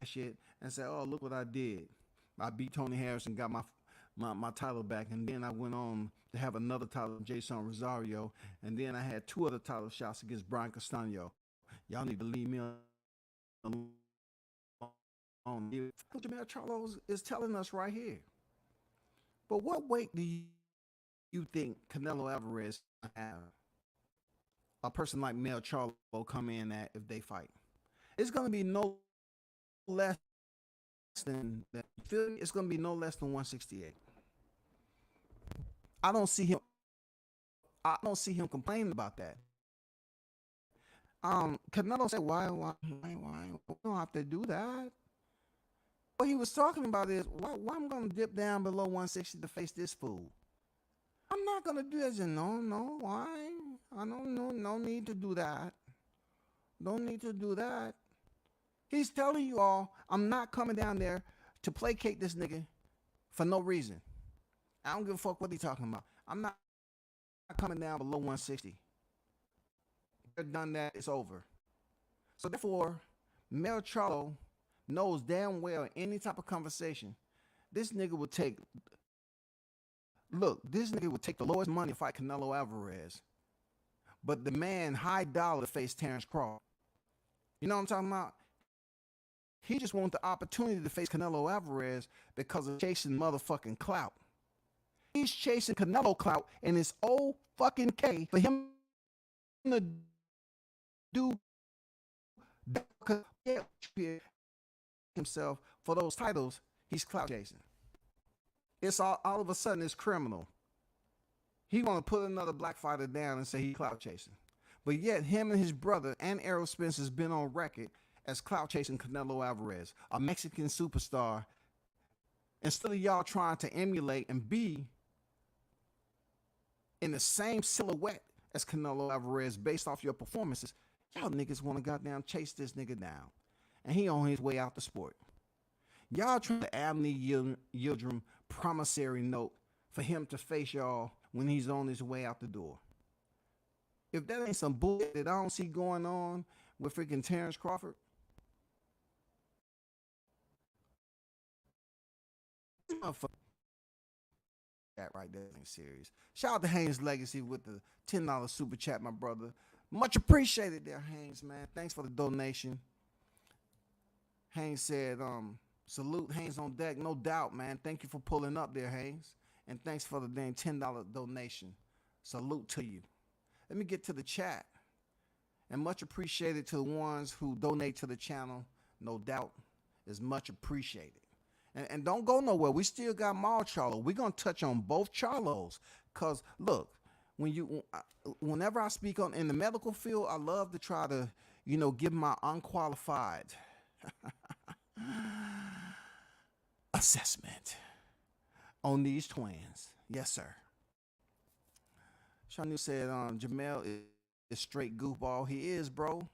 Shit and say, "Oh, look what I did! I beat Tony Harrison, got my title back, and then I went on to have another title, Jason Rosario, and then I had 2 other title shots against Brian Castano. Y'all need to leave me alone." Jermell Charlo is telling us right here. But what weight do you think Canelo Alvarez have a person like Jermell Charlo come in at if they fight? It's going to be no less than that. It's going to be no less than 168. I don't see him complaining about that. Canelo said, "Why? We don't have to do that." What he was talking about is, why I'm going to dip down below 160 to face this fool? I'm not going to do that. No, why? I don't know. No need to do that. Don't need to do that. He's telling you all, I'm not coming down there to placate this nigga for no reason. I don't give a fuck what he's talking about. I'm not coming down below 160. They've done that. It's over. So therefore, Jermell Charlo knows damn well any type of conversation, this nigga would take. Look, this nigga would take the lowest money to fight Canelo Alvarez, but the man high dollar to face Terrence Crawford. You know what I'm talking about? He just wants the opportunity to face Canelo Alvarez because of chasing motherfucking clout. He's chasing Canelo clout, and it's old fucking K for him to do himself for those titles. He's clout chasing. It's all of a sudden it's criminal. He want to put another black fighter down and say he clout chasing, but yet him and his brother and Errol Spence has been on record as clout chasing Canelo Alvarez, a Mexican superstar. Instead of y'all trying to emulate and be in the same silhouette as Canelo Alvarez based off your performances, y'all niggas want to goddamn chase this nigga down, and he on his way out the sport. Y'all trying to Abney Yildirim promissory note for him to face y'all when he's on his way out the door. If that ain't some bullshit that I don't see going on with freaking Terrence Crawford, that right there ain't serious. Shout out to Haynes Legacy with the $10 super chat, my brother. Much appreciated there, Haynes, man. Thanks for the donation. Haynes said, salute Haynes on deck. No doubt, man. Thank you for pulling up there, Haynes. And thanks for the dang $10 donation. Salute to you. Let me get to the chat. And much appreciated to the ones who donate to the channel. No doubt is much appreciated. And don't go nowhere. We still got Jermell Charlo. We're going to touch on both Charlos. Because, look, whenever I speak in the medical field, I love to try to, give my unqualified assessment on these twins. Yes, sir. Shanu said, Jermell is straight goofball. He is, bro.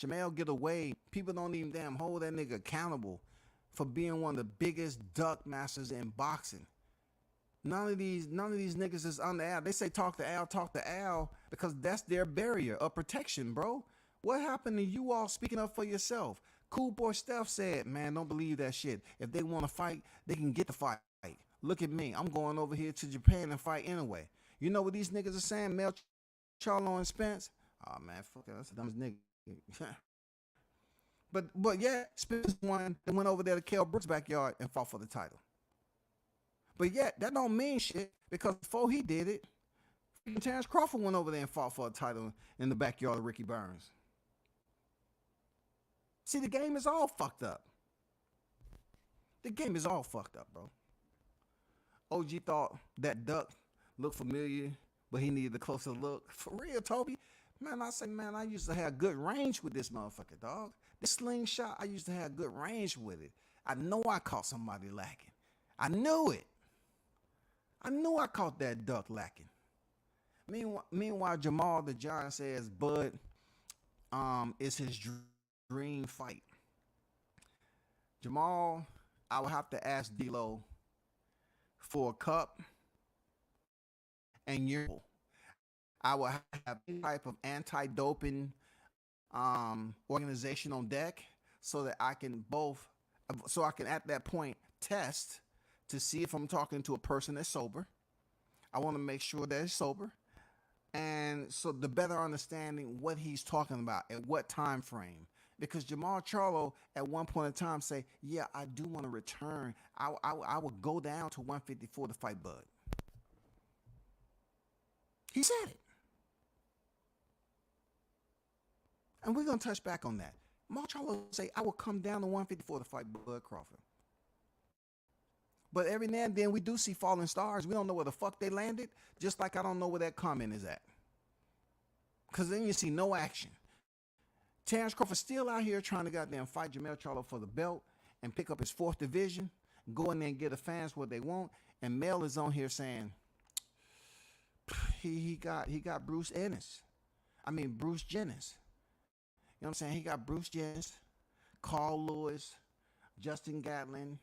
Jermell get away. People don't even damn hold that nigga accountable for being one of the biggest duck masters in boxing. None of these niggas is on the Al. They say talk to Al because that's their barrier of protection, bro. What happened to you all speaking up for yourself? Cool Boy Steph said, man, don't believe that shit. If they want to fight, they can get the fight. Look at me. I'm going over here to Japan and fight anyway. You know what these niggas are saying? Jermell Charlo and Spence? Oh, man, fuck it. That's the dumbest nigga. But yeah, Spence went over there to Kell Brook's backyard and fought for the title. But yeah, that don't mean shit because before he did it, Terrence Crawford went over there and fought for a title in the backyard of Ricky Burns. See, the game is all fucked up. The game is all fucked up, bro. OG thought that duck looked familiar, but he needed a closer look. For real, Toby. Man, I used to have good range with this motherfucker, dog. This slingshot, I used to have good range with it. I know I caught somebody lacking. I knew it. I knew I caught that duck lacking. Meanwhile, Jermall the Giant says, Bud is his dream fight. Jermall, I would have to ask D-Lo for a cup and you're, I will have any type of anti-doping organization on deck so that I can at that point test to see if I'm talking to a person that's sober. I want to make sure that it's sober, and so the better understanding what he's talking about at what time frame. Because Jermell Charlo at one point in time say, yeah, I do want to return. I will go down to 154 to fight Bud. He said it. And we're going to touch back on that. Jermell Charlo say, I will come down to 154 to fight Bud Crawford. But every now and then we do see falling stars. We don't know where the fuck they landed, just like I don't know where that comment is at. Because then you see no action. Terrence Crawford still out here trying to goddamn fight Jermell Charlo for the belt and pick up his 4th division, go in there and get the fans what they want. And Mel is on here saying he got Bruce Jennings. You know what I'm saying? He got Bruce Jennings, Carl Lewis, Justin Gatlin,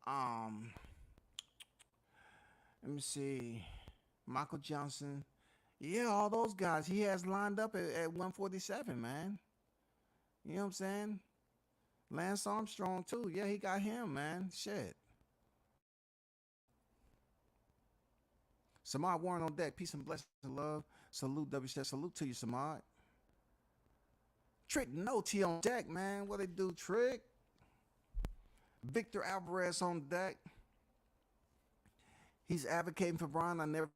let me see, Michael Johnson. Yeah, all those guys he has lined up at 147, man. You know what I'm saying? Lance Armstrong, too. Yeah, he got him, man. Shit. Samad Warren on deck. Peace and blessings and love. Salute, WCS. Salute to you, Samad. Trick No T on deck, man. What they do, Trick? Victor Alvarez on deck. He's advocating for Brian. I never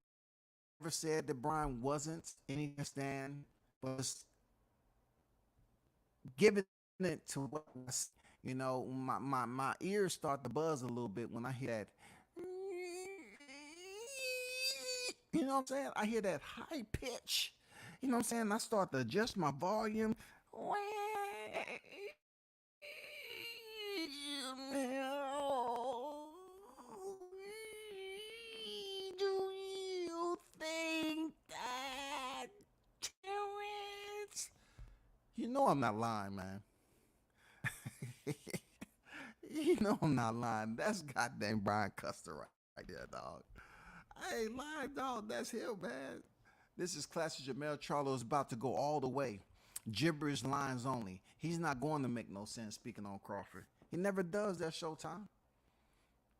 said that Brian wasn't any stand, but giving it to what was, you know, my ears start to buzz a little bit when I hear that. You know what I'm saying? I hear that high pitch. You know what I'm saying? I start to adjust my volume. Do you think that, Terrence? You know I'm not lying, man. You know I'm not lying. That's goddamn Brian Custer right there, dog. I ain't lying, dog. That's him, man. This is classic. Jermell Charlo is about to go all the way. Gibberish lines only. He's not going to make no sense speaking on Crawford. He never does that Showtime.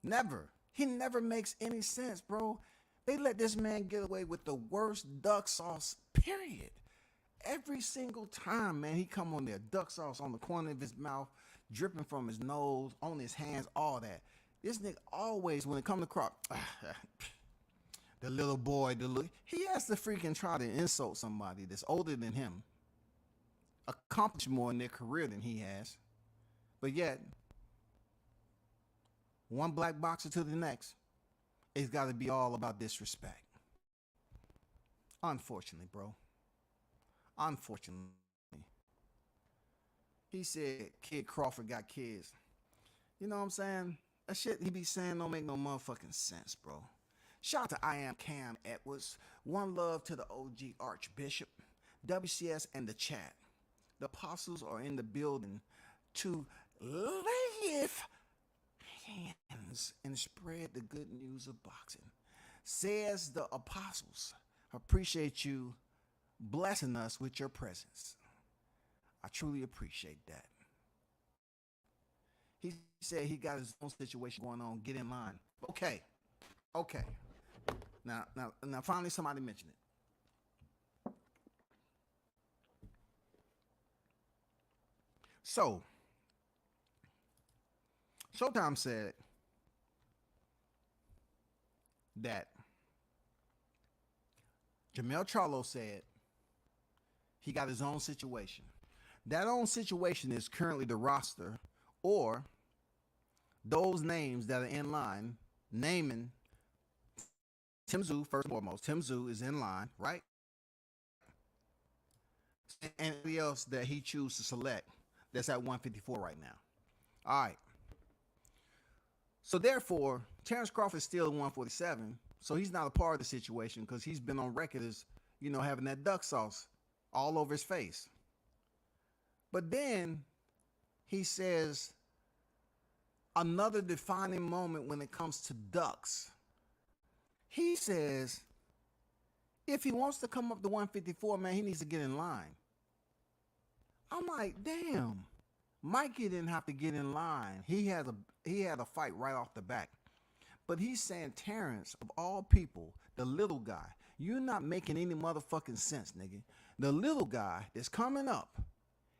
Never. He never makes any sense, bro. They let this man get away with the worst duck sauce, period. Every single time, man, he come on there, duck sauce on the corner of his mouth, dripping from his nose, on his hands, all that. This nigga always, when it come to Crawford, the little boy, he has to freaking try to insult somebody that's older than him, accomplished more in their career than he has, but yet, one black boxer to the next, it's got to be all about disrespect. Unfortunately, bro. Unfortunately. He said Kid Crawford got kids. You know what I'm saying? That shit he be saying don't make no motherfucking sense, bro. Shout out to I Am Cam Edwards. One love to the OG Archbishop, WCS, and the chat. The apostles are in the building to live hands and spread the good news of boxing. Says the apostles. Appreciate you blessing us with your presence. I truly appreciate that. He said he got his own situation going on. Get in line. Okay. Now, finally somebody mentioned it. So, Showtime said that Jermell Charlo said he got his own situation. That own situation is currently the roster or those names that are in line, naming Tim Tszyu first and foremost. Tim Tszyu is in line, right? And anybody else that he chooses to select that's at 154 right now. All right. So therefore, Terrence Crawford is still at 147, so he's not a part of the situation because he's been on record as, you know, having that duck sauce all over his face. But then he says another defining moment when it comes to ducks. He says If he wants to come up to 154, man, he needs to get in line. I'm like, damn. Mikey didn't have to get in line. He had a fight right off the back. But he's saying Terrence, of all people, the little guy, you're not making any motherfucking sense, nigga. The little guy that's coming up,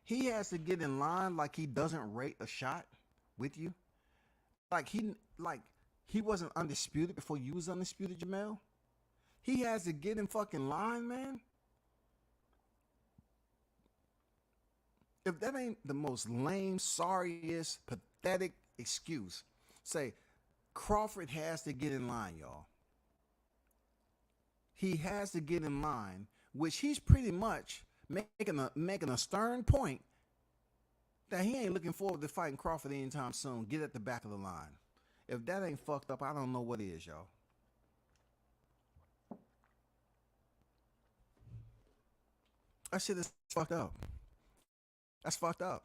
he has to get in line like he doesn't rate a shot with you. Like he wasn't undisputed before you was undisputed, Jermell. He has to get in fucking line, man. If that ain't the most lame, sorriest, pathetic excuse, say Crawford has to get in line, y'all. He has to get in line, which he's pretty much making a stern point that he ain't looking forward to fighting Crawford anytime soon. Get at the back of the line. If that ain't fucked up, I don't know what is, y'all. That shit is fucked up. That's fucked up.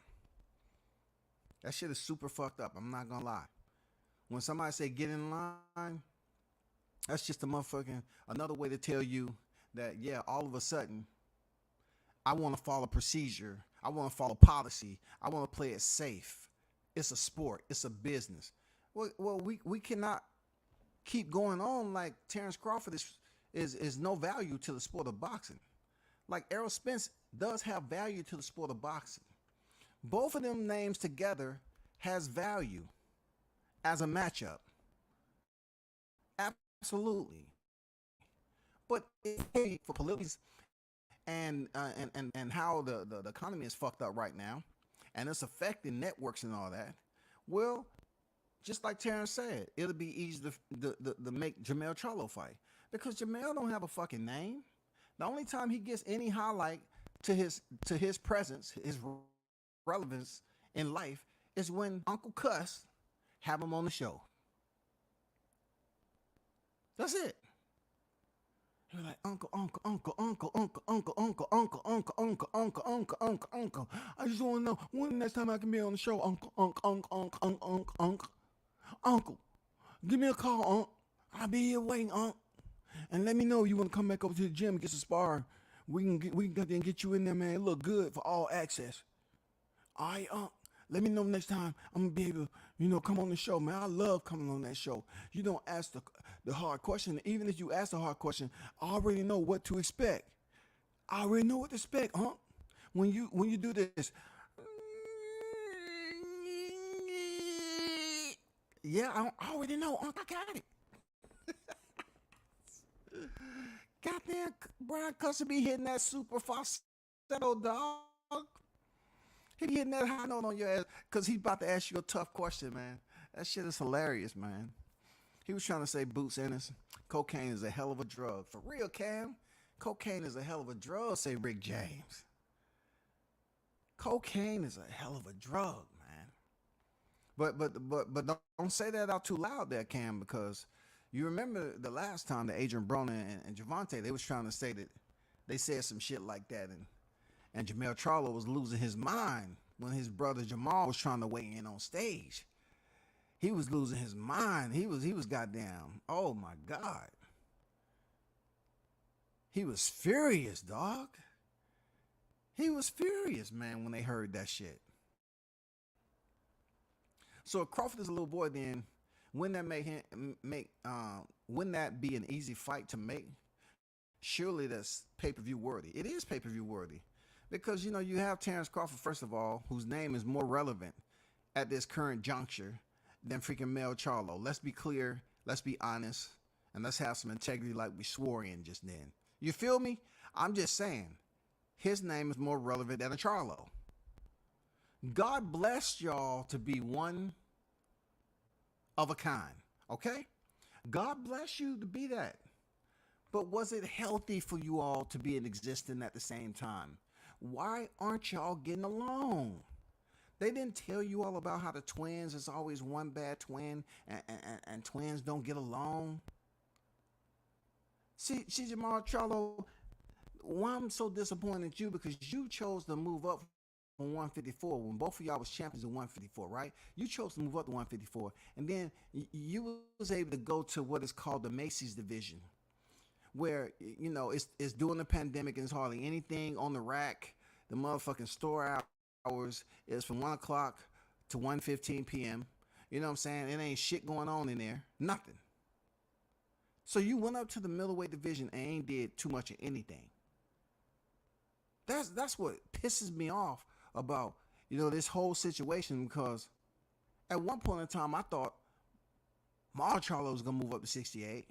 That shit is super fucked up. I'm not gonna lie. When somebody say get in line, that's just a motherfucking another way to tell you that, yeah, all of a sudden, I want to follow procedure. I want to follow policy. I want to play it safe. It's a sport. It's a business. Well, we cannot keep going on like Terrence Crawford is no value to the sport of boxing. Like Errol Spence does have value to the sport of boxing. Both of them names together has value as a matchup. Absolutely. But for politics and how the economy is fucked up right now, and it's affecting networks and all that, well, just like Terrence said, it'll be easy to make Jermell Charlo fight. Because Jermell don't have a fucking name. The only time he gets any highlight to his presence, his relevance in life, is when Uncle Cuss have him on the show. That's it. You're like, uncle. I just want to know when the next time I can be on the show, uncle. Give me a call, unc. I'll be here waiting, unc. And let me know if you want to come back over to the gym and get some sparring. We can get you in there, man. It look good for all access. All right, unc. Let me know next time I'm gonna be able to, come on the show, man. I love coming on that show. You don't ask the hard question. Even if you ask the hard question, I already know what to expect. I already know what to expect, huh? When you do this, yeah, I already know, Unc. I got it. Goddamn, Brian Custer be hitting that super falsetto, dog. He be hitting that high note on your ass because he's about to ask you a tough question, man. That shit is hilarious, man. He was trying to say Boots Ennis, cocaine is a hell of a drug. For real, Cam. Cocaine is a hell of a drug, say Rick James. Cocaine is a hell of a drug, man. But don't say that out too loud there, Cam, because you remember the last time that Adrian Broner and Javante, they was trying to say that they said some shit like that, and Jermell Charlo was losing his mind when his brother Jamal was trying to weigh in on stage. He was losing his mind. He was goddamn, oh my God. He was furious, dog. He was furious, man, when they heard that shit. So if Crawford is a little boy, then wouldn't that be an easy fight to make? Surely that's pay-per-view worthy. It is pay-per-view worthy. Because, you have Terrence Crawford, first of all, whose name is more relevant at this current juncture than freaking Mel Charlo. Let's be clear. Let's be honest. And let's have some integrity like we swore in just then. You feel me? I'm just saying. His name is more relevant than a Charlo. God bless y'all to be one of a kind. Okay? God bless you to be that. But was it healthy for you all to be in existence at the same time? Why aren't y'all getting along? They didn't tell you all about how the twins is always one bad twin and twins don't get along. See, Jermell Charlo, why I'm so disappointed at you, because you chose to move up from 154 when both of y'all was champions in 154, right? You chose to move up to 154, and then you was able to go to what is called the Macy's division, where it's during the pandemic and there's hardly anything on the rack. The motherfucking store hours is from 1 o'clock to 1:15 p.m. You know what I'm saying? It ain't shit going on in there. Nothing. So you went up to the middleweight division and ain't did too much of anything. That's what pisses me off about, this whole situation, because at one point in time I thought Jermell Charlo was gonna move up to 68,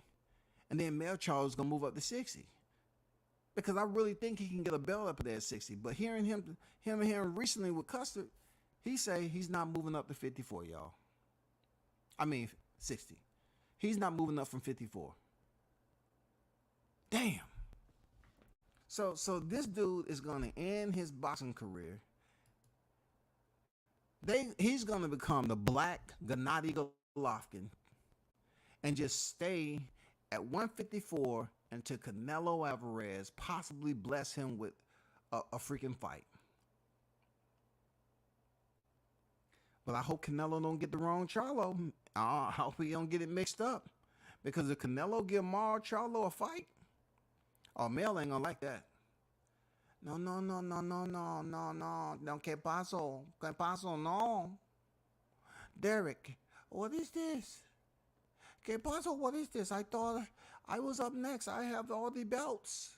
and then Jermell Charlo was gonna move up to 60. Because I really think he can get a belt up there at 60. But hearing him recently with Custard, he say he's not moving up to 54, y'all. I mean 60. He's not moving up from 54. Damn. So this dude is gonna end his boxing career. He's gonna become the Black Gennady Golovkin and just stay at 154 until Canelo Alvarez possibly bless him with a freaking fight. But I hope Canelo don't get the wrong Charlo. I hope he don't get it mixed up. Because if Canelo give Jermell Charlo a fight, Mel ain't gonna like that. No. ¿Qué pasó? No. Derek, what is this? ¿Qué pasó? What is this? I thought I was up next. I have all the belts.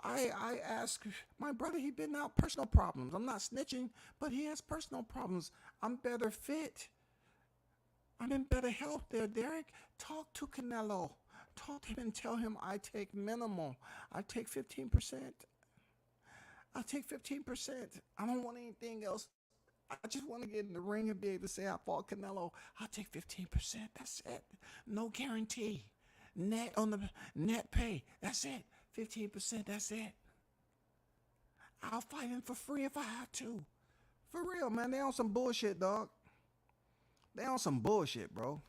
I asked my brother, he been out personal problems. I'm not snitching, but he has personal problems. I'm better fit. I'm in better health there, Derek. Talk to Canelo. Talk to him and tell him I take minimal. I take 15%. I take 15%. I don't want anything else. I just want to get in the ring and be able to say I fought Canelo. I'll take 15%. That's it. No guarantee. Net on the net pay. That's it. 15%. That's it. I'll fight him for free if I have to. For real, man. They on some bullshit, dog. They on some bullshit, bro.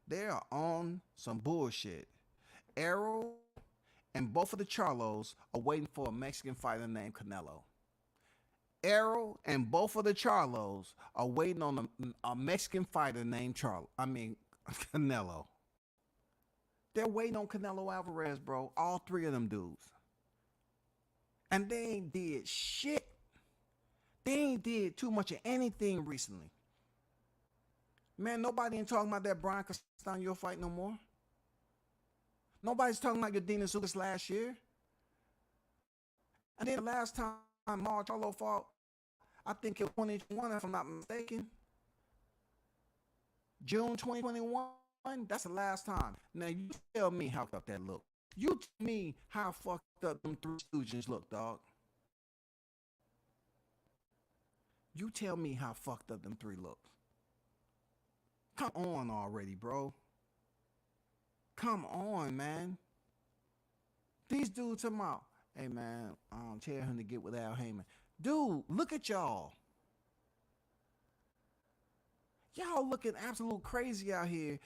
They are on some bullshit. Errol and both of the Charlos are waiting for a Mexican fighter named Canelo. Errol and both of the Charlos are waiting on a Mexican fighter named Canelo. They're waiting on Canelo Alvarez, bro. All three of them dudes. And they ain't did shit. They ain't did too much of anything recently. Man, nobody ain't talking about that Brian Castano fight no more. Nobody's talking about your Dina Sukas last year. And then the last time Jermell Charlo fought, I think it was 2021, if I'm not mistaken. June 2021. That's the last time. Now you tell me how fucked up that look. You tell me how fucked up them three stooges look, dog. You tell me how fucked up them three look. Come on already, bro. Come on, man. These dudes talking about, hey man, tell him to get with Al Heyman. Dude, look at y'all. Y'all looking absolute crazy out here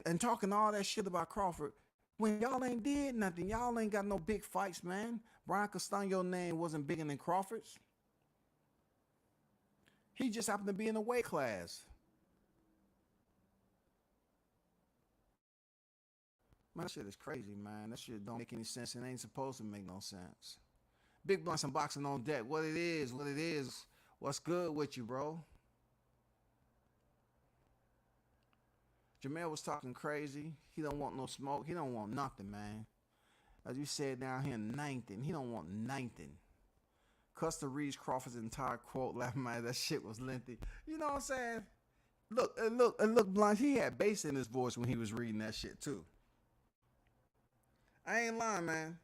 and talking all that shit about Crawford when y'all ain't did nothing. Y'all ain't got no big fights, man. Brian Castano's name wasn't bigger than Crawford's. He just happened to be in a weight class. Man, that shit is crazy, man. That shit don't make any sense. It ain't supposed to make no sense. Big Blunts and Boxing on Deck. What it is. What's good with you, bro? Jermell was talking crazy. He don't want no smoke. He don't want nothing, man. As you said down here, nothing. He don't want nothing. Custer reads Crawford's entire quote, laughing at that shit was lengthy. You know what I'm saying? Look, Blunt, he had bass in his voice when he was reading that shit, too. I ain't lying, man.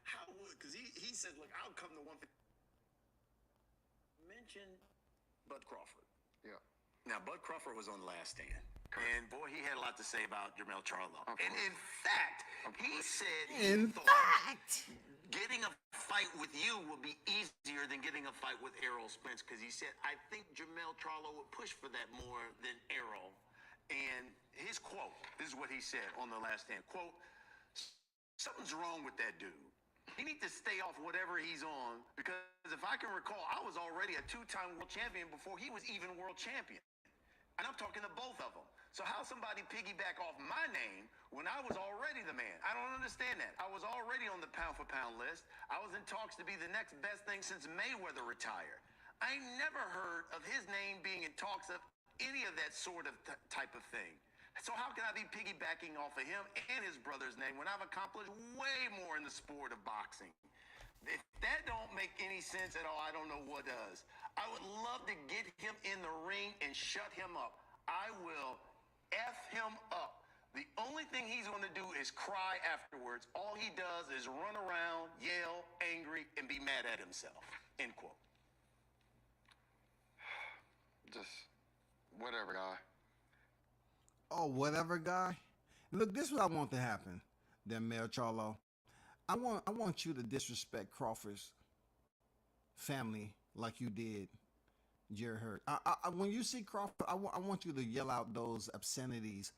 How would, because he said, look, I'll come to one. Mention Bud Crawford. Yeah. Now, Bud Crawford was on Last Stand. And boy, he had a lot to say about Jermell Charlo. And in fact, he said he thought getting a fight with you would be easier than getting a fight with Errol Spence, because he said, I think Jermell Charlo would push for that more than Errol. And his quote, this is what he said on the Last Stand, quote, something's wrong with that dude. He needs to stay off whatever he's on, because if I can recall, I was already a two-time world champion before he was even world champion. And I'm talking to both of them. So how somebody piggyback off my name when I was already the man? I don't understand that. I was already on the pound for pound list. I was in talks to be the next best thing since Mayweather retired. I never heard of his name being in talks of any of that sort of type of thing. So how can I be piggybacking off of him and his brother's name when I've accomplished way more in the sport of boxing? If that don't make any sense at all, I don't know what does. I would love to get him in the ring and shut him up. I will F him up. The only thing he's going to do is cry afterwards. All he does is run around, yell, angry, and be mad at himself. End quote. Just whatever, guy. Oh, whatever, guy. Look, this is what I want to happen, Jermell Charlo. I want you to disrespect Crawford's family like you did Jerry Hurt. When you see Crawford, I want you to yell out those obscenities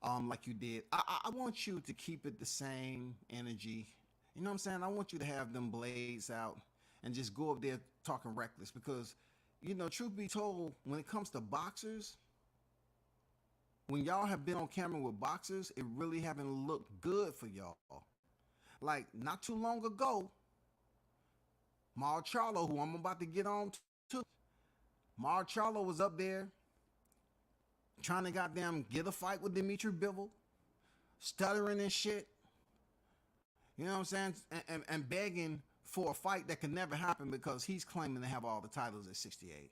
like you did. I want you to keep it the same energy. You know what I'm saying? I want you to have them blades out and just go up there talking reckless because, you know, truth be told, when it comes to boxers, when y'all have been on camera with boxers, it really haven't looked good for y'all. Like, not too long ago, Jermell Charlo, who I'm about to get on to, Jermell Charlo was up there trying to goddamn get a fight with Dimitri Bivol, stuttering and shit. You know what I'm saying? And begging for a fight that could never happen because he's claiming to have all the titles at 68.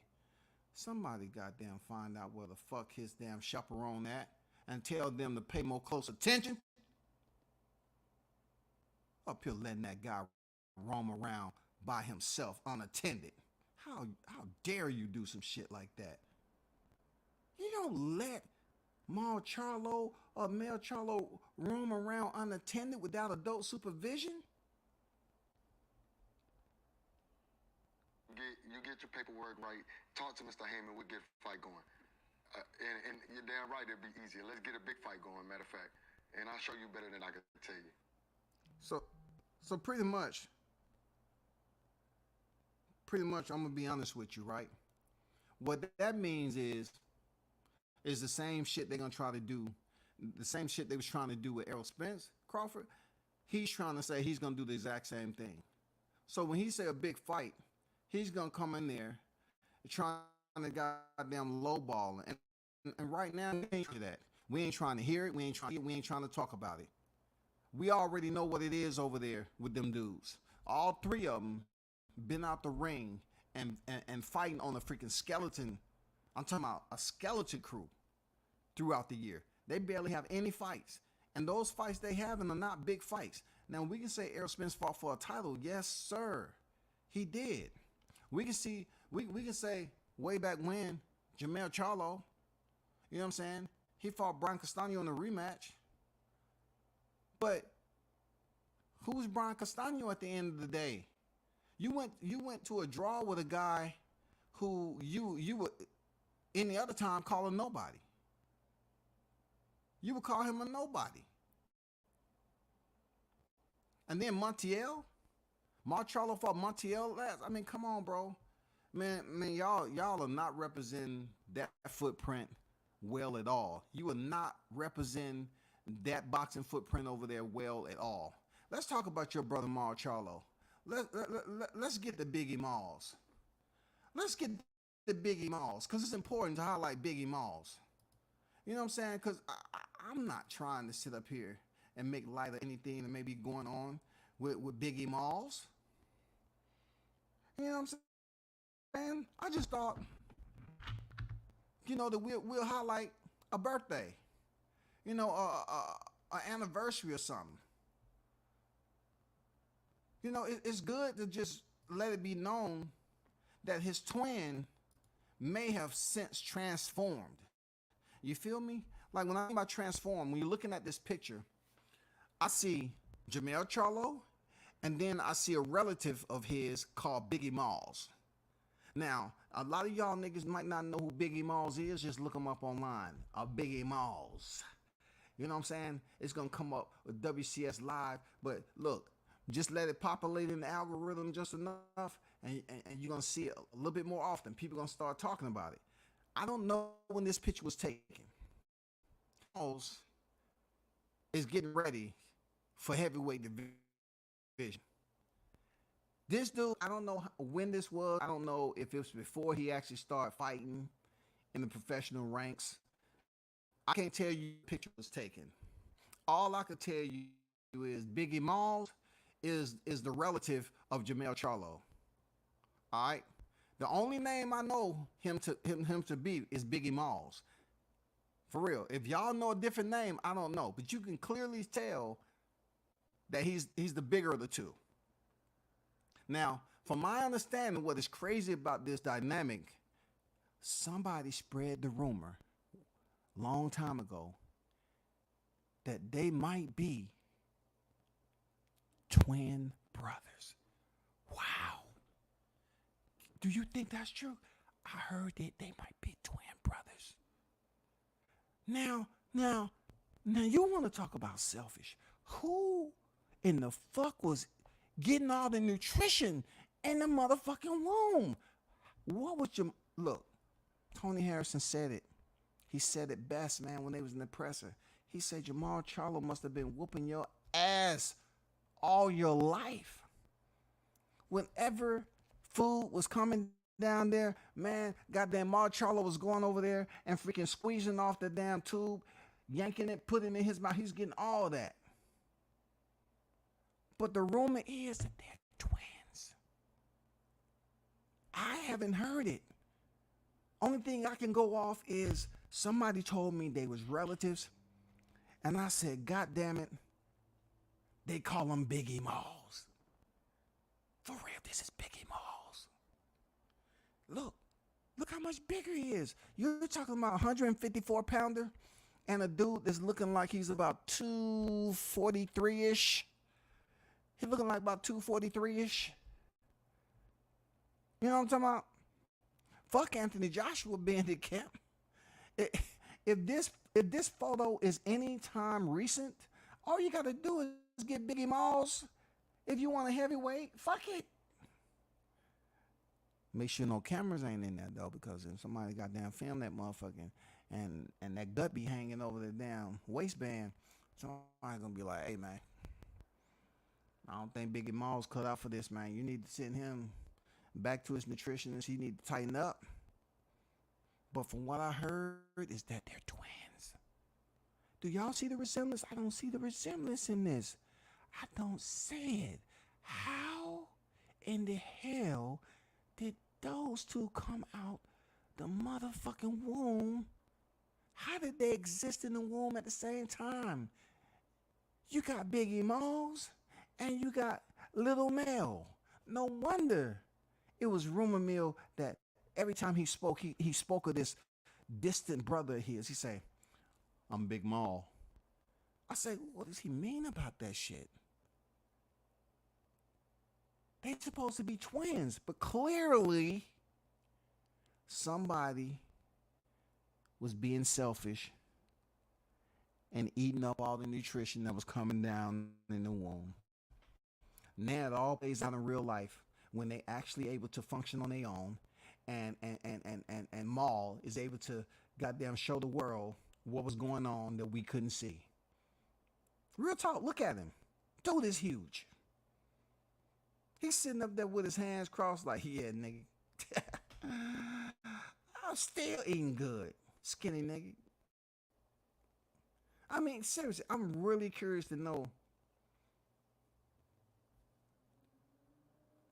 Somebody goddamn find out where the fuck his damn chaperone at and tell them to pay more close attention. Up here letting that guy roam around by himself unattended. How dare you do some shit like that? You don't let Jermell Charlo or Jermell Charlo roam around unattended without adult supervision. You get your paperwork right. Talk to Mr. Heyman. We'll get a fight going. And you're damn right, it'll be easier. Let's get a big fight going, matter of fact. And I'll show you better than I can tell you. So pretty much, I'm gonna be honest with you, right? What that means is the same shit they're gonna try to do, the same shit they was trying to do with Errol Spence Crawford. He's trying to say he's gonna do the exact same thing. So when he say a big fight, he's gonna come in there trying to goddamn lowball, and right now we ain't trying to that. We ain't trying to hear it. We ain't trying to talk about it. We already know what it is over there with them dudes. All three of them been out the ring and fighting on a freaking skeleton. I'm talking about a skeleton crew throughout the year. They barely have any fights. And those fights they have are not big fights. Now, we can say Errol Spence fought for a title. Yes, sir. He did. We can say way back when, Jermell Charlo, you know what I'm saying? He fought Brian Castano in a rematch. But who's Brian Castano at the end of the day? You went to a draw with a guy who you would any other time call a nobody. You would call him a nobody. And then Montiel, Jermell Charlo fought Montiel last. I mean, come on, bro. Man, y'all are not representing that footprint well at all. You are not representing that boxing footprint over there well at all. Let's talk about your brother Jermell Charlo. Let's get the Biggie Malls. Let's get the Biggie Malls because it's important to highlight Biggie Malls. You know what I'm saying? Because I'm not trying to sit up here and make light of anything that may be going on with Biggie Malls. You know what I'm saying? I just thought, you know, that we'll highlight a birthday. You know, an anniversary or something. You know, it's good to just let it be known that his twin may have since transformed. You feel me? Like when I'm talking about transform, when you're looking at this picture, I see Jermell Charlo, and then I see a relative of his called Biggie Malls. Now, a lot of y'all niggas might not know who Biggie Malls is. Just look him up online. Biggie Malls. You know what I'm saying? It's going to come up with WCS Live. But look, just let it populate in the algorithm just enough, and you're going to see it a little bit more often. People going to start talking about it. I don't know when this picture was taken. Is getting ready for heavyweight division. This dude, I don't know when this was. I don't know if it was before he actually started fighting in the professional ranks. I can't tell you the picture was taken. All I could tell you is Biggie Malls is the relative of Jermell Charlo. All right. The only name I know him to be is Biggie Malls. For real. If y'all know a different name, I don't know. But you can clearly tell that he's the bigger of the two. Now, from my understanding, what is crazy about this dynamic, somebody spread the rumor long time ago that they might be twin brothers. Wow. Do you think that's true? I heard that they might be twin brothers. Now, you want to talk about selfish. Who in the fuck was getting all the nutrition in the motherfucking womb? What would you, look, Tony Harrison said it. He said it best, man, when they was in the presser. He said Jermell Charlo must have been whooping your ass all your life. Whenever food was coming down there, man, goddamn Jermell Charlo was going over there and freaking squeezing off the damn tube, yanking it, putting it in his mouth. He's getting all that. But the rumor is that they're twins. I haven't heard it. Only thing I can go off is somebody told me they was relatives, and I said, God damn it, they call him Biggie Malls. For real, this is Biggie Malls. Look how much bigger he is. You're talking about 154-pounder and a dude that's looking like he's about 243-ish. He's looking like about 243-ish. You know what I'm talking about? Fuck Anthony Joshua being in camp. If this photo is any time recent, all you got to do is get Biggie Malls. If you want a heavyweight, fuck it. Make sure no cameras ain't in there though, because if somebody got damn film that motherfucking and that gut be hanging over the damn waistband, somebody gonna be like, hey man, I don't think Biggie Malls cut out for this, man. You need to send him back to his nutritionist. He need to tighten up. But from what I heard is that they're twins. Do y'all see the resemblance? I don't see the resemblance in this. I don't see it. How in the hell did those two come out the motherfucking womb? How did they exist in the womb at the same time? You got Biggie Malls and you got Little Mel. No wonder it was rumor mill that every time he spoke, he spoke of this distant brother of his. He say, I'm Big Mal. I say, what does he mean about that shit? They supposed to be twins, but clearly somebody was being selfish and eating up all the nutrition that was coming down in the womb. Now it all plays out in real life when they actually able to function on their own, and Maul is able to goddamn show the world what was going on that we couldn't see. Real talk, look at him. Dude is huge. He's sitting up there with his hands crossed like, yeah, nigga. I'm still eating good, skinny nigga. I mean, seriously, I'm really curious to know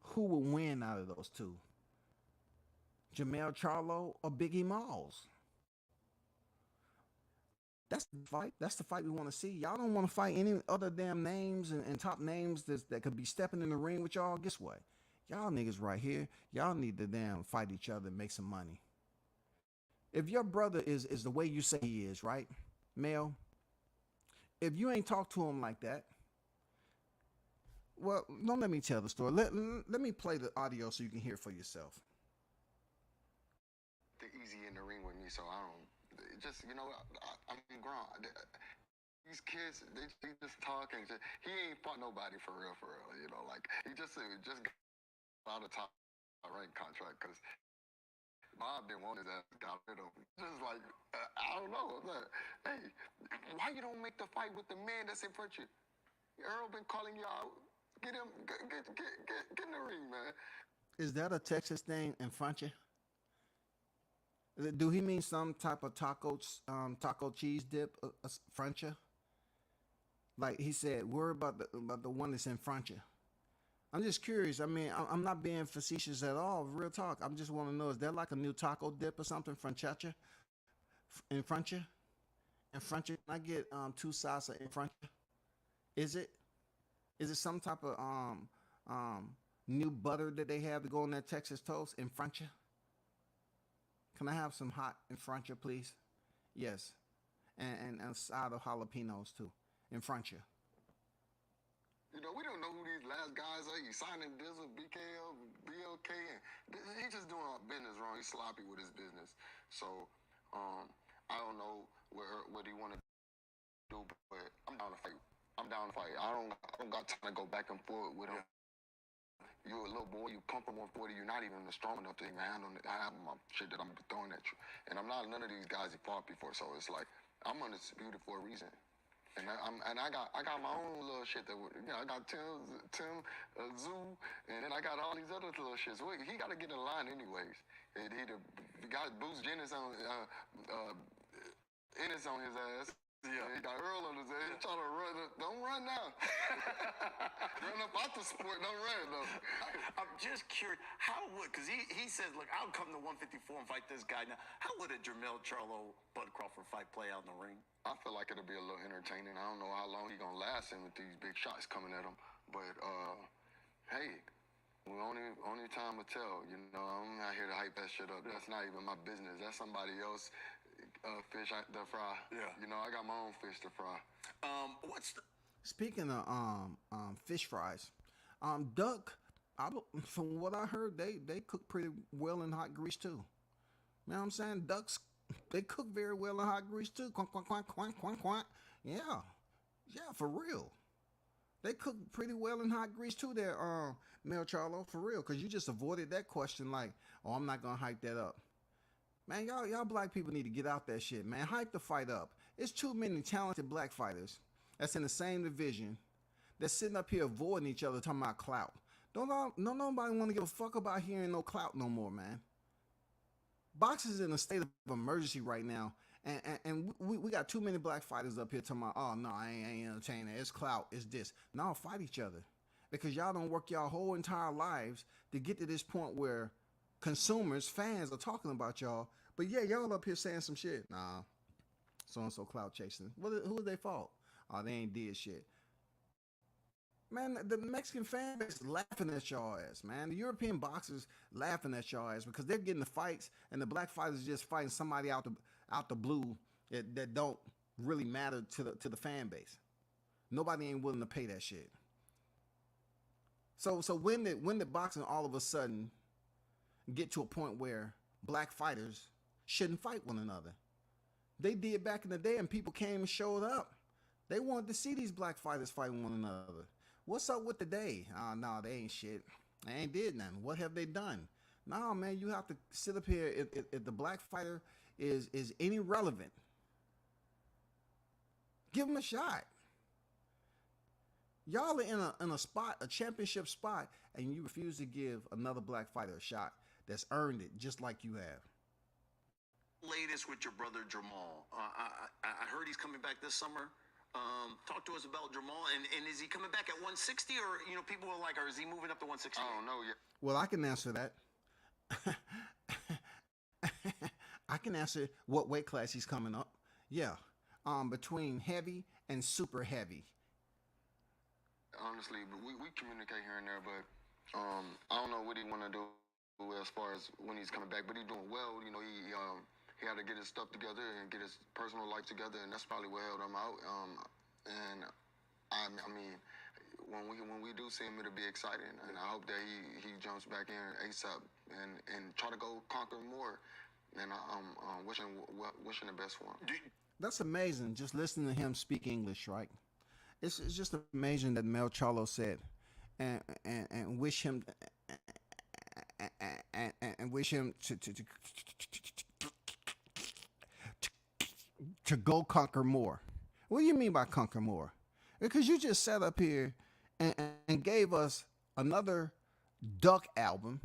who would win out of those two. Jermell Charlo or Biggie Malls? That's the fight. That's the fight we want to see. Y'all don't want to fight any other damn names and top names that could be stepping in the ring with y'all. Guess what? Y'all niggas right here, y'all need to damn fight each other and make some money. If your brother is the way you say he is, right, Mel? If you ain't talk to him like that, well, don't let me tell the story. Let me play the audio so you can hear it for yourself. They're easy in the ring with me, so I don't. Just, you know, I'm grown. These kids, they just talking. He ain't fought nobody for real. You know, like he just got out of top rank contract because Bob didn't want his ass, got rid of him. Just like, I don't know. I'm like, hey, why you don't make the fight with the man that's in front of you? Earl been calling you out. Get him, get in the ring, man. Is that a Texas thing in front of you? Do he mean some type of taco cheese dip, Frencha? Like he said, worry about the one that's in front of you. I'm just curious. I mean, I'm not being facetious at all. Real talk. I just want to know: is there like a new taco dip or something, Franchetta, in front of you? In front of you, can I get 2 salsa in front of you? Is it? Is it some type of new butter that they have to go on that Texas toast in front of you? Can I have some hot in front of you, please? Yes. And a side of jalapenos, too, in front of you. You know, we don't know who these last guys are. He's signing Dizzle, BKL, BLK, and he's just doing our business wrong. He's sloppy with his business. So, I don't know what he want to do, but I'm down to fight. I'm down to fight. I don't got time to go back and forth with him. You're a little boy, you pump him 140, you're not even strong enough to even handle my shit that I'm throwing at you. And I'm not none of these guys he fought before, so it's like, I'm undisputed for a reason. And I got my own little shit that, you know, I got Tim, Zoo, and then I got all these other little shits. Well, he got to get in line anyways. And he got Boost Ennis on his ass. Yeah, he got Earl on his ass. He's trying to run. Don't run now. Run up out the sport. Don't run though. I'm just curious. How would, because he says, look, I'll come to 154 and fight this guy. Now, how would a Jermell Charlo Bud Crawford fight play out in the ring? I feel like it'll be a little entertaining. I don't know how long he's gonna last him with these big shots coming at him. But hey, only time will tell. You know, I'm not here to hype that shit up. That's not even my business. That's somebody else. Fish to fry. Yeah. You know, I got my own fish to fry. Speaking of fish fries, duck. From what I heard, they cook pretty well in hot grease too. You know what I'm saying? Ducks, they cook very well in hot grease too. Quack, quack, quack, quack, quack, quack. Yeah, for real. They cook pretty well in hot grease too. There, Mel Charlo, for real. Cause you just avoided that question like, oh, I'm not gonna hype that up. Man, y'all black people need to get out that shit, man. Hype the fight up. It's too many talented black fighters that's in the same division that's sitting up here avoiding each other talking about clout. Don't nobody want to give a fuck about hearing no clout no more, man. Boxing is in a state of emergency right now, and we got too many black fighters up here talking about, oh, no, I ain't entertaining. It's clout. It's this. No, fight each other. Because y'all don't work y'all whole entire lives to get to this point where consumers, fans are talking about y'all, but yeah, y'all up here saying some shit. Nah, so-and-so clout chasing. Who is their fault? Oh, they ain't did shit. Man, the Mexican fan base is laughing at y'all ass, man. The European boxers laughing at y'all ass because they're getting the fights, and the black fighters just fighting somebody out the blue that don't really matter to the fan base. Nobody ain't willing to pay that shit. So when did boxing all of a sudden get to a point where black fighters shouldn't fight one another? They did back in the day, and people came and showed up. They wanted to see these black fighters fighting one another. What's up with today? No, they ain't shit. They ain't did nothing. What have they done? No, man, you have to sit up here. If the black fighter is any relevant, give him a shot. Y'all are in a spot, a championship spot, and you refuse to give another black fighter a shot that's earned it just like you have. Latest with your brother Jermell. I heard he's coming back this summer. Talk to us about Jermell, and is he coming back at 160, or, you know, people are like, or is he moving up to 160? I don't know yet. Well, I can answer that. I can answer what weight class he's coming up. Yeah, between heavy and super heavy. Honestly, but we communicate here and there, but I don't know what he want to do as far as when he's coming back, but he's doing well. You know, he had to get his stuff together and get his personal life together, and that's probably what held him out. And I mean, when we do see him, it'll be exciting, and I hope that he jumps back in ASAP and try to go conquer more. And I'm wishing the best for him. That's amazing. Just listening to him speak English, right? It's just amazing that Mel Charlo said, and wish him and wish him to go conquer more. What do you mean by conquer more? Because you just sat up here and gave us another Duck album,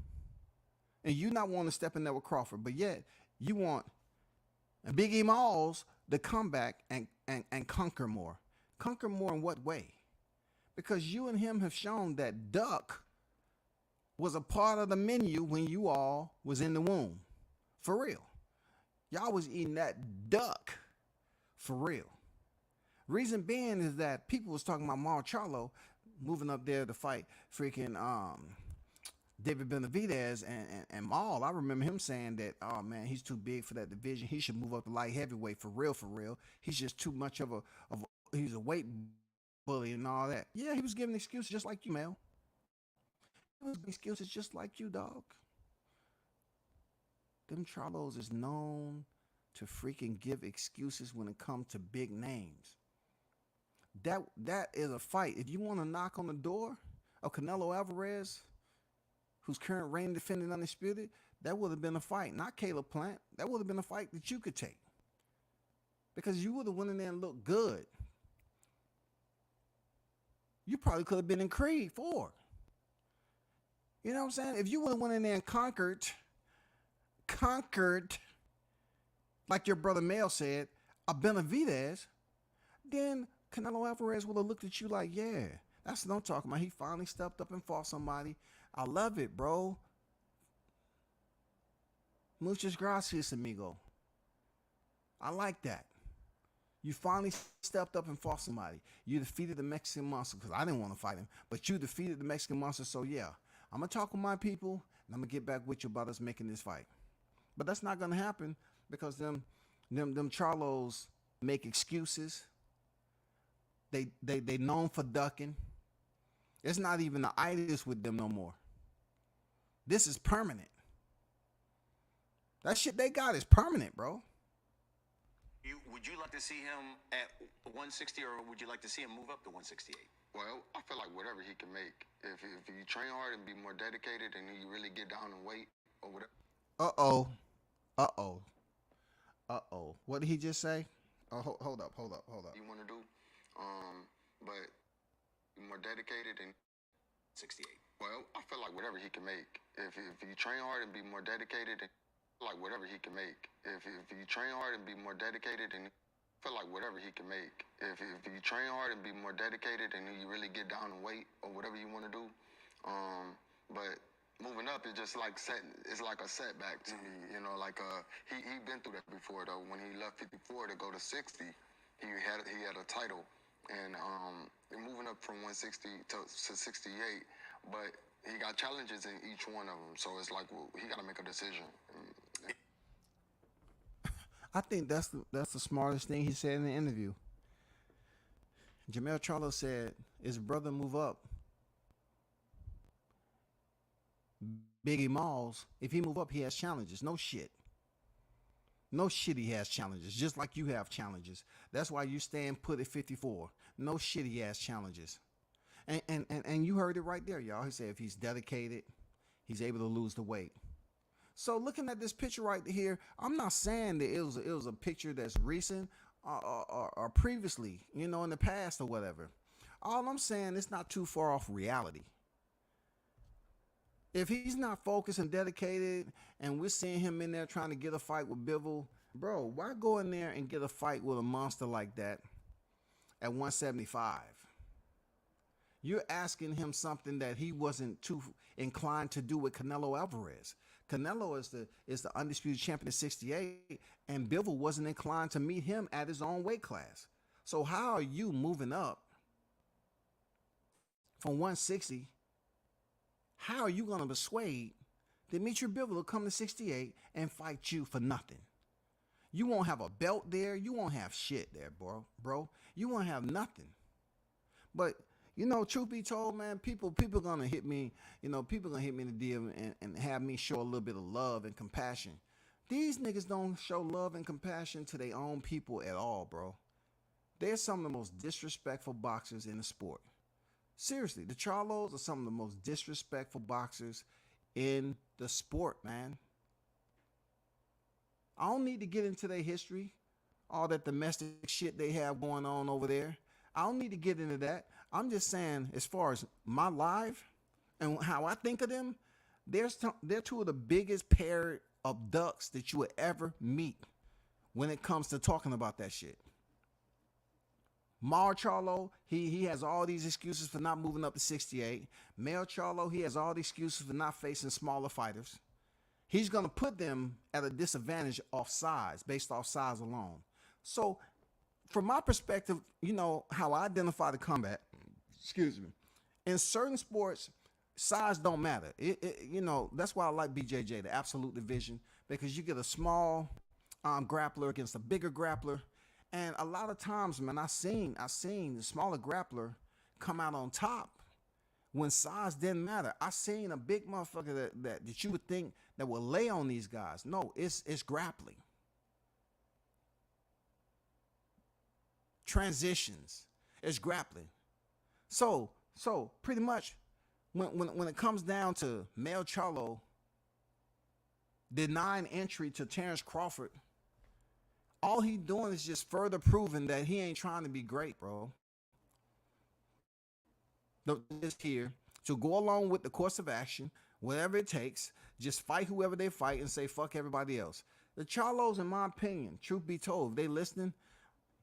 and you not want to step in there with Crawford, but yet you want Biggie Smalls to come back and conquer more. Conquer more in what way? Because you and him have shown that Duck was a part of the menu when you all was in the womb. For real. Y'all was eating that duck. For real. Reason being is that people was talking about Jermell Charlo moving up there to fight freaking David Benavidez and Maul. I remember him saying that, oh man, he's too big for that division. He should move up to light heavyweight for real, for real. He's just too much of he's a weight bully and all that. Yeah, he was giving excuses just like you, Mel. He was giving excuses just like you, dog. Them Charlos is known to freaking give excuses when it comes to big names. That is a fight. If you want to knock on the door of Canelo Alvarez, who's current reigning defending undisputed, that would have been a fight. Not Caleb Plant. That would have been a fight that you could take. Because you would have went in there and looked good. You probably could have been in Creed 4. You know what I'm saying? If you would have went in there and conquered, like your brother Mel said, a Benavidez, then Canelo Alvarez would have looked at you like, yeah, that's what I'm talking about. He finally stepped up and fought somebody. I love it, bro. Muchas gracias, amigo. I like that. You finally stepped up and fought somebody. You defeated the Mexican Monster, because I didn't want to fight him, but you defeated the Mexican Monster, so yeah. I'm going to talk with my people, and I'm going to get back with you about us making this fight. But that's not going to happen because them Charlos make excuses. They known for ducking. It's not even the itis with them no more. This is permanent. That shit they got is permanent, bro. Would you like to see him at 160, or would you like to see him move up to 168? Well, I feel like whatever he can make. If you train hard and be more dedicated and you really get down and weight or whatever. Uh-oh. What did he just say? Oh, hold up. You want to do, but be more dedicated and 68. Well, I feel like whatever he can make. If you train hard and be more dedicated, and like whatever he can make. If you train hard and be more dedicated, and feel like whatever he can make. If you train hard and be more dedicated, and you really get down and weight or whatever you want to do, but moving up is just like it's like a setback to me. You know, like he been through that before though. When he left 54 to go to 60, he had a title, and moving up from 160 to 68, but he got challenges in each one of them. So it's like, well, he got to make a decision. I think that's the smartest thing he said in the interview. Jermell Charlo said, his brother move up. Biggie Smalls, if he move up, he has challenges. No shit. No shit he has challenges, just like you have challenges. That's why you stand put at 54. No shit he has challenges. And you heard it right there, y'all. He said if he's dedicated, he's able to lose the weight. So looking at this picture right here, I'm not saying that it was a picture that's recent or previously, you know, in the past or whatever. All I'm saying, it's not too far off reality. If he's not focused and dedicated, and we're seeing him in there trying to get a fight with Bivol, bro, why go in there and get a fight with a monster like that at 175? You're asking him something that he wasn't too inclined to do with Canelo Alvarez. Canelo is the undisputed champion at 68, and Bivol wasn't inclined to meet him at his own weight class. So how are you moving up from 160? How are you going to persuade Dimitri Bivol to come to 68 and fight you for nothing? You won't have a belt there. You won't have shit there, bro. You won't have nothing. But you know, truth be told, man, people gonna hit me. You know, people gonna hit me in the DM and have me show a little bit of love and compassion. These niggas don't show love and compassion to their own people at all, bro. They're some of the most disrespectful boxers in the sport. Seriously, the Charlos are some of the most disrespectful boxers in the sport, man. I don't need to get into their history, all that domestic shit they have going on over there. I don't need to get into that. I'm just saying, as far as my life and how I think of them, they're two of the biggest pair of ducks that you would ever meet when it comes to talking about that shit. Mar Charlo, he has all these excuses for not moving up to 68. Mel Charlo, he has all the excuses for not facing smaller fighters. He's going to put them at a disadvantage off size, based off size alone. So, from my perspective, you know, how I identify the combat, excuse me, in certain sports, size don't matter. You know, that's why I like BJJ, the absolute division, because you get a small grappler against a bigger grappler. And a lot of times, man, I seen the smaller grappler come out on top when size didn't matter. I seen a big motherfucker that you would think that will lay on these guys. No, it's grappling. Transitions. It's grappling. So pretty much when it comes down to Mel Charlo denying entry to Terrence Crawford, all he doing is just further proving that he ain't trying to be great, bro. Just here to go along with the course of action, whatever it takes, just fight whoever they fight and say fuck everybody else. The Charlos, in my opinion, truth be told, if they listening,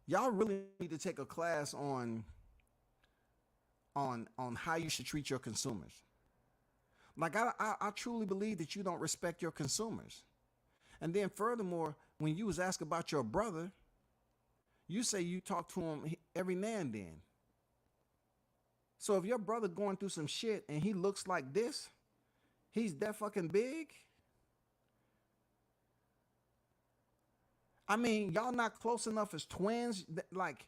y'all really need to take a class on how you should treat your consumers. Like I truly believe that you don't respect your consumers. And then furthermore, when you was asked about your brother, you say you talk to him every now and then. So if your brother going through some shit and he looks like this, he's that fucking big. I mean, y'all not close enough as twins. Like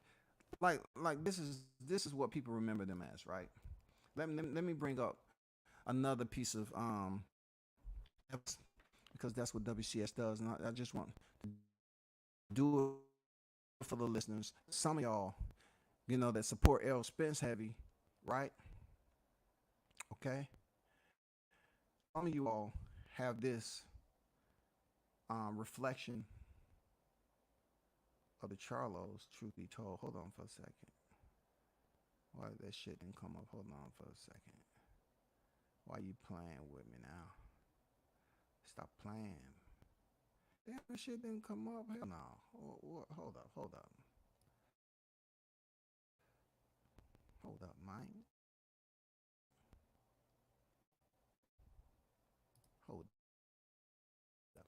this is what people remember them as, right? Let me bring up another piece of because that's what WCS does, and I just want to do it for the listeners. Some of y'all, you know, that support Errol Spence heavy, right? Okay. Some of you all have this reflection of the Charlos, truth be told. Hold on for a second. Why that shit didn't come up? Hold on for a second. Why you playing with me now? Stop playing. Damn, that shit didn't come up. Hell no. Hold up. Hold up, man. Hold up.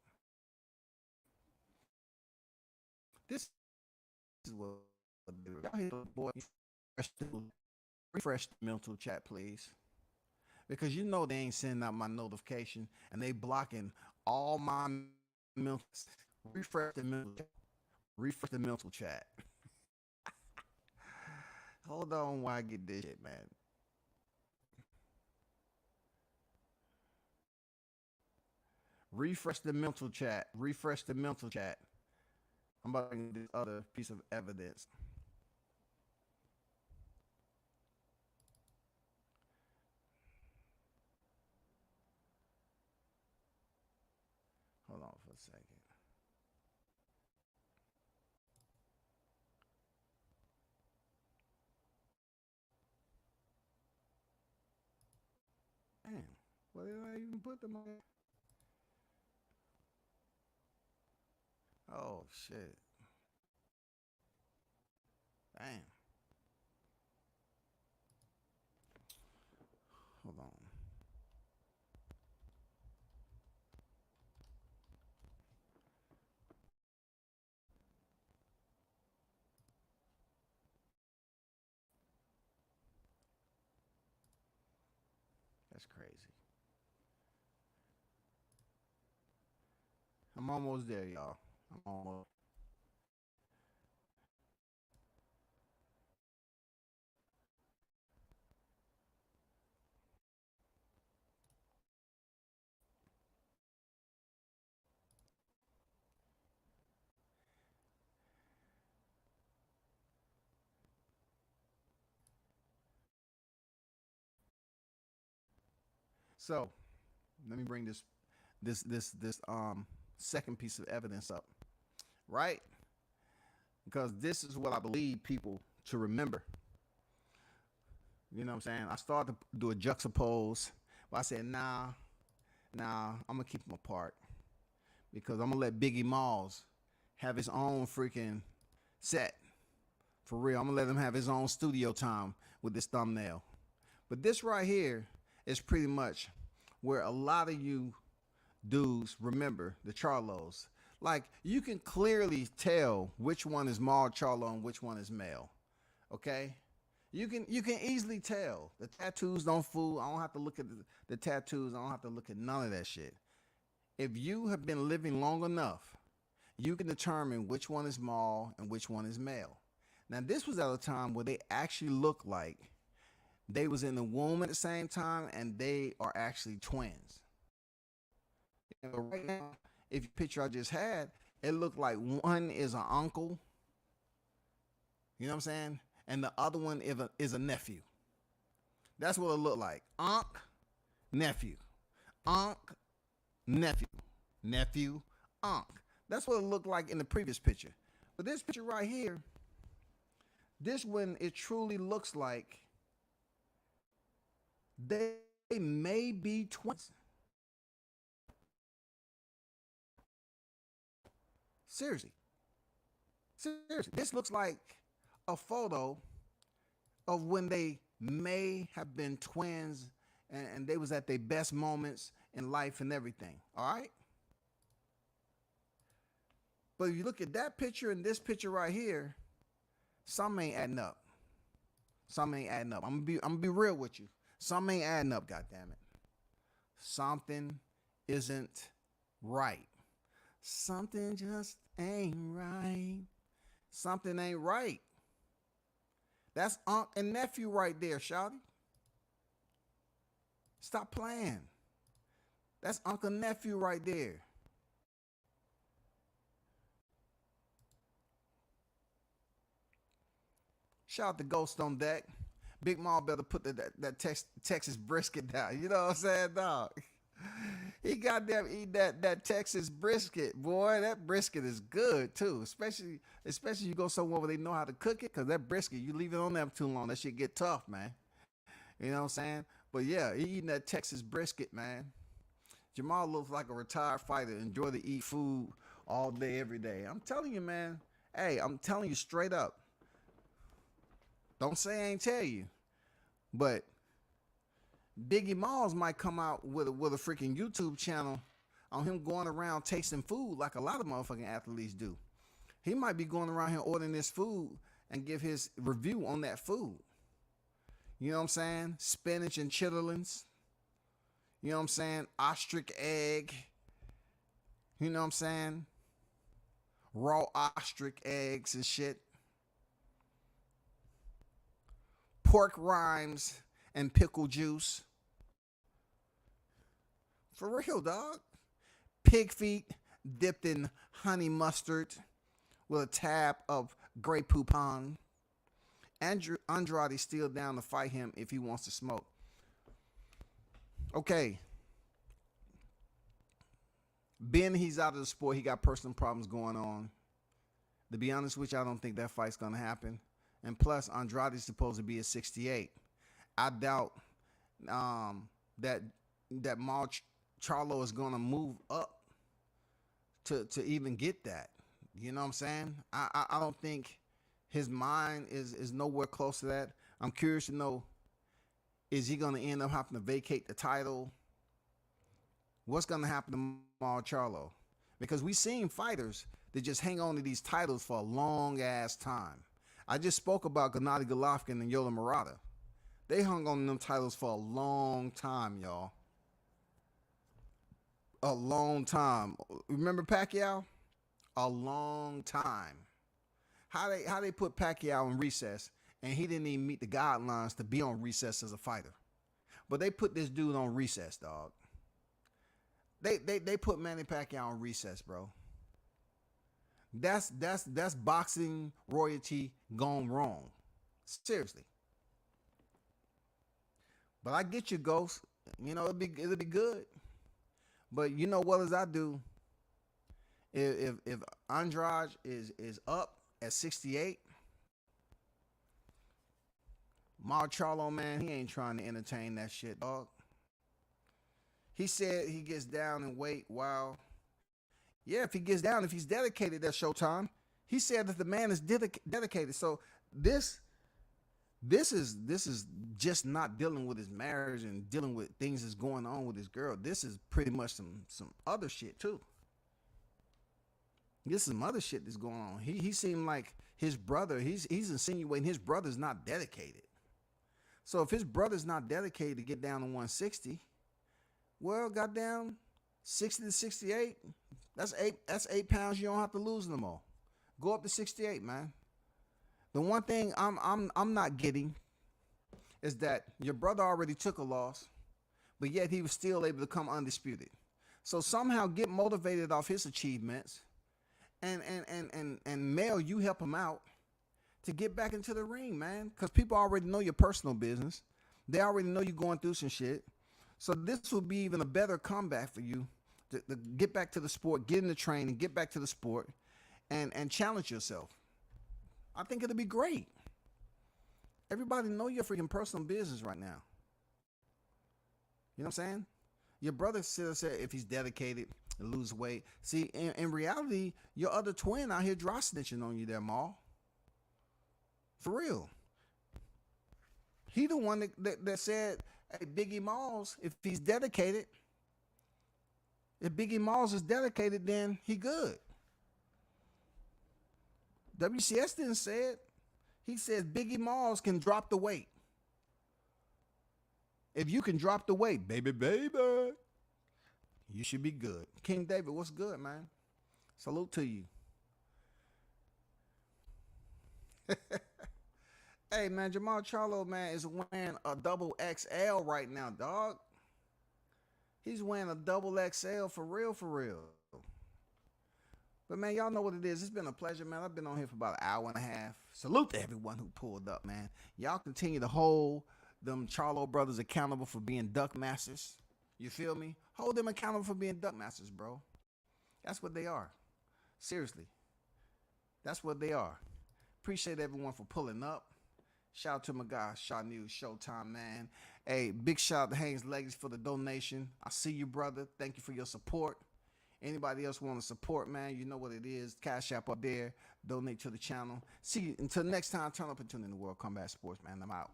This is what y'all hear the boy refresh the mental chat, please. Because you know they ain't sending out my notification and they blocking all my mental. Refresh the mental chat. Hold on while I get this shit, man. Refresh the mental chat. Refresh the mental chat. I'm about to get this other piece of evidence. Hold on for a second. Damn. Why did I even put them on? Oh, shit. Damn. Hold on. That's crazy. I'm almost there, y'all. I'm almost. So, let me bring this second piece of evidence up, right? Because this is what I believe people to remember. You know what I'm saying? I started to do a juxtapose, but I said, nah, I'm gonna keep them apart because I'm gonna let Biggie Malls have his own freaking set. For real, I'm gonna let him have his own studio time with this thumbnail. But this right here is pretty much where a lot of you dudes remember the Charlos. Like, you can clearly tell which one is Mal Charlo and which one is Mel. Okay? You can easily tell. The tattoos don't fool. I don't have to look at the tattoos. I don't have to look at none of that shit. If you have been living long enough, you can determine which one is Mal and which one is Mel. Now, this was at a time where they actually looked like they was in the womb at the same time, and they are actually twins. Right now, if you picture I just had, it looked like one is an uncle, you know what I'm saying, and the other one is a nephew. That's what it looked like. Unc, nephew. Unc, nephew. Nephew, unc. That's what it looked like in the previous picture. But this picture right here, this one, it truly looks like they may be twins. Seriously. This looks like a photo of when they may have been twins and they was at their best moments in life and everything. All right? But if you look at that picture and this picture right here, something ain't adding up. Something ain't adding up. I'm gonna be real with you. Something ain't adding up, goddammit. Something isn't right. Something just ain't right. Something ain't right. That's uncle and nephew right there, shawty. Stop playing. That's uncle and nephew right there. Shout out to Ghost on Deck. Big Mal better put that Texas brisket down. You know what I'm saying, dog? He got them eat that Texas brisket, boy. That brisket is good too, especially you go somewhere where they know how to cook it. Cause that brisket, you leave it on them too long, that shit get tough, man. You know what I'm saying? But yeah, he eating that Texas brisket, man. Jermell looks like a retired fighter. Enjoy to eat food all day, every day. I'm telling you, man. Hey, I'm telling you straight up. Don't say I ain't tell you, but Biggie Malls might come out with a freaking YouTube channel on him going around tasting food like a lot of motherfucking athletes do. He might be going around here ordering this food and give his review on that food. You know what I'm saying? Spinach and chitterlings. You know what I'm saying? Ostrich egg. You know what I'm saying? Raw ostrich eggs and shit. Pork rinds and pickle juice. For real, dog. Pig feet dipped in honey mustard with a tab of Grey Poupon. Andrade still down to fight him if he wants to smoke. Okay. Being he's out of the sport, he got personal problems going on. To be honest with you, I don't think that fight's going to happen. And plus, Andrade's supposed to be at 68. I doubt that Mal Charlo is going to move up to even get that. You know what I'm saying? I don't think his mind is nowhere close to that. I'm curious to know, is he going to end up having to vacate the title? What's going to happen to Mal Charlo? Because we've seen fighters that just hang on to these titles for a long-ass time. I just spoke about Gennady Golovkin and Yoel Murata. They hung on them titles for a long time, y'all. A long time. Remember Pacquiao? A long time. How they put Pacquiao in recess, and he didn't even meet the guidelines to be on recess as a fighter. But they put this dude on recess, dog. They put Manny Pacquiao on recess, bro. That's boxing royalty gone wrong. Seriously. But I get you, Ghost. You know, it'll be good. But you know what as I do? If Andrade is up at 68, Jermell Charlo, man, he ain't trying to entertain that shit, dog. He said he gets down and weight. Wow. Yeah, if he gets down, if he's dedicated, that's showtime. He said that the man is dedicated. So this is just not dealing with his marriage and dealing with things that's going on with his girl. This is pretty much some other shit too. This is some other shit that's going on. He seemed like his brother. He's insinuating his brother's not dedicated. So if his brother's not dedicated to get down to 160, well, goddamn, 60 to 68. That's 8 pounds you don't have to lose no more. Go up to 68, man. The one thing I'm not getting is that your brother already took a loss, but yet he was still able to come undisputed. So somehow get motivated off his achievements, and Mel, you help him out to get back into the ring, man. Because people already know your personal business. They already know you're going through some shit. So this will be even a better comeback for you to get back to the sport, get in the training, get back to the sport, and challenge yourself. I think it'll be great. Everybody know your freaking personal business right now. You know what I'm saying? Your brother said if he's dedicated and lose weight. See, in reality, your other twin out here dry snitching on you there, Maul. For real. He the one that said, hey, Biggie Malls, if he's dedicated, if Biggie Malls is dedicated, then he good. WCS didn't say it. He says Biggie Malls can drop the weight. If you can drop the weight, baby, you should be good. King David, what's good, man? Salute to you. Hey, man, Jermell Charlo, man, is wearing a double XL right now, dog. He's wearing a double XL for real, for real. But, man, y'all know what it is. It's been a pleasure, man. I've been on here for about an hour and a half. Salute to everyone who pulled up, man. Y'all continue to hold them Charlo brothers accountable for being duck masters. You feel me? Hold them accountable for being duck masters, bro. That's what they are. Seriously. That's what they are. Appreciate everyone for pulling up. Shout out to my guy, Shaw News Showtime, man. Hey, big shout out to Haynes Legacy for the donation. I see you, brother. Thank you for your support. Anybody else want to support, man, you know what it is. Cash App up there. Donate to the channel. See you until next time. Turn up and tune in to World Combat Sports, man. I'm out.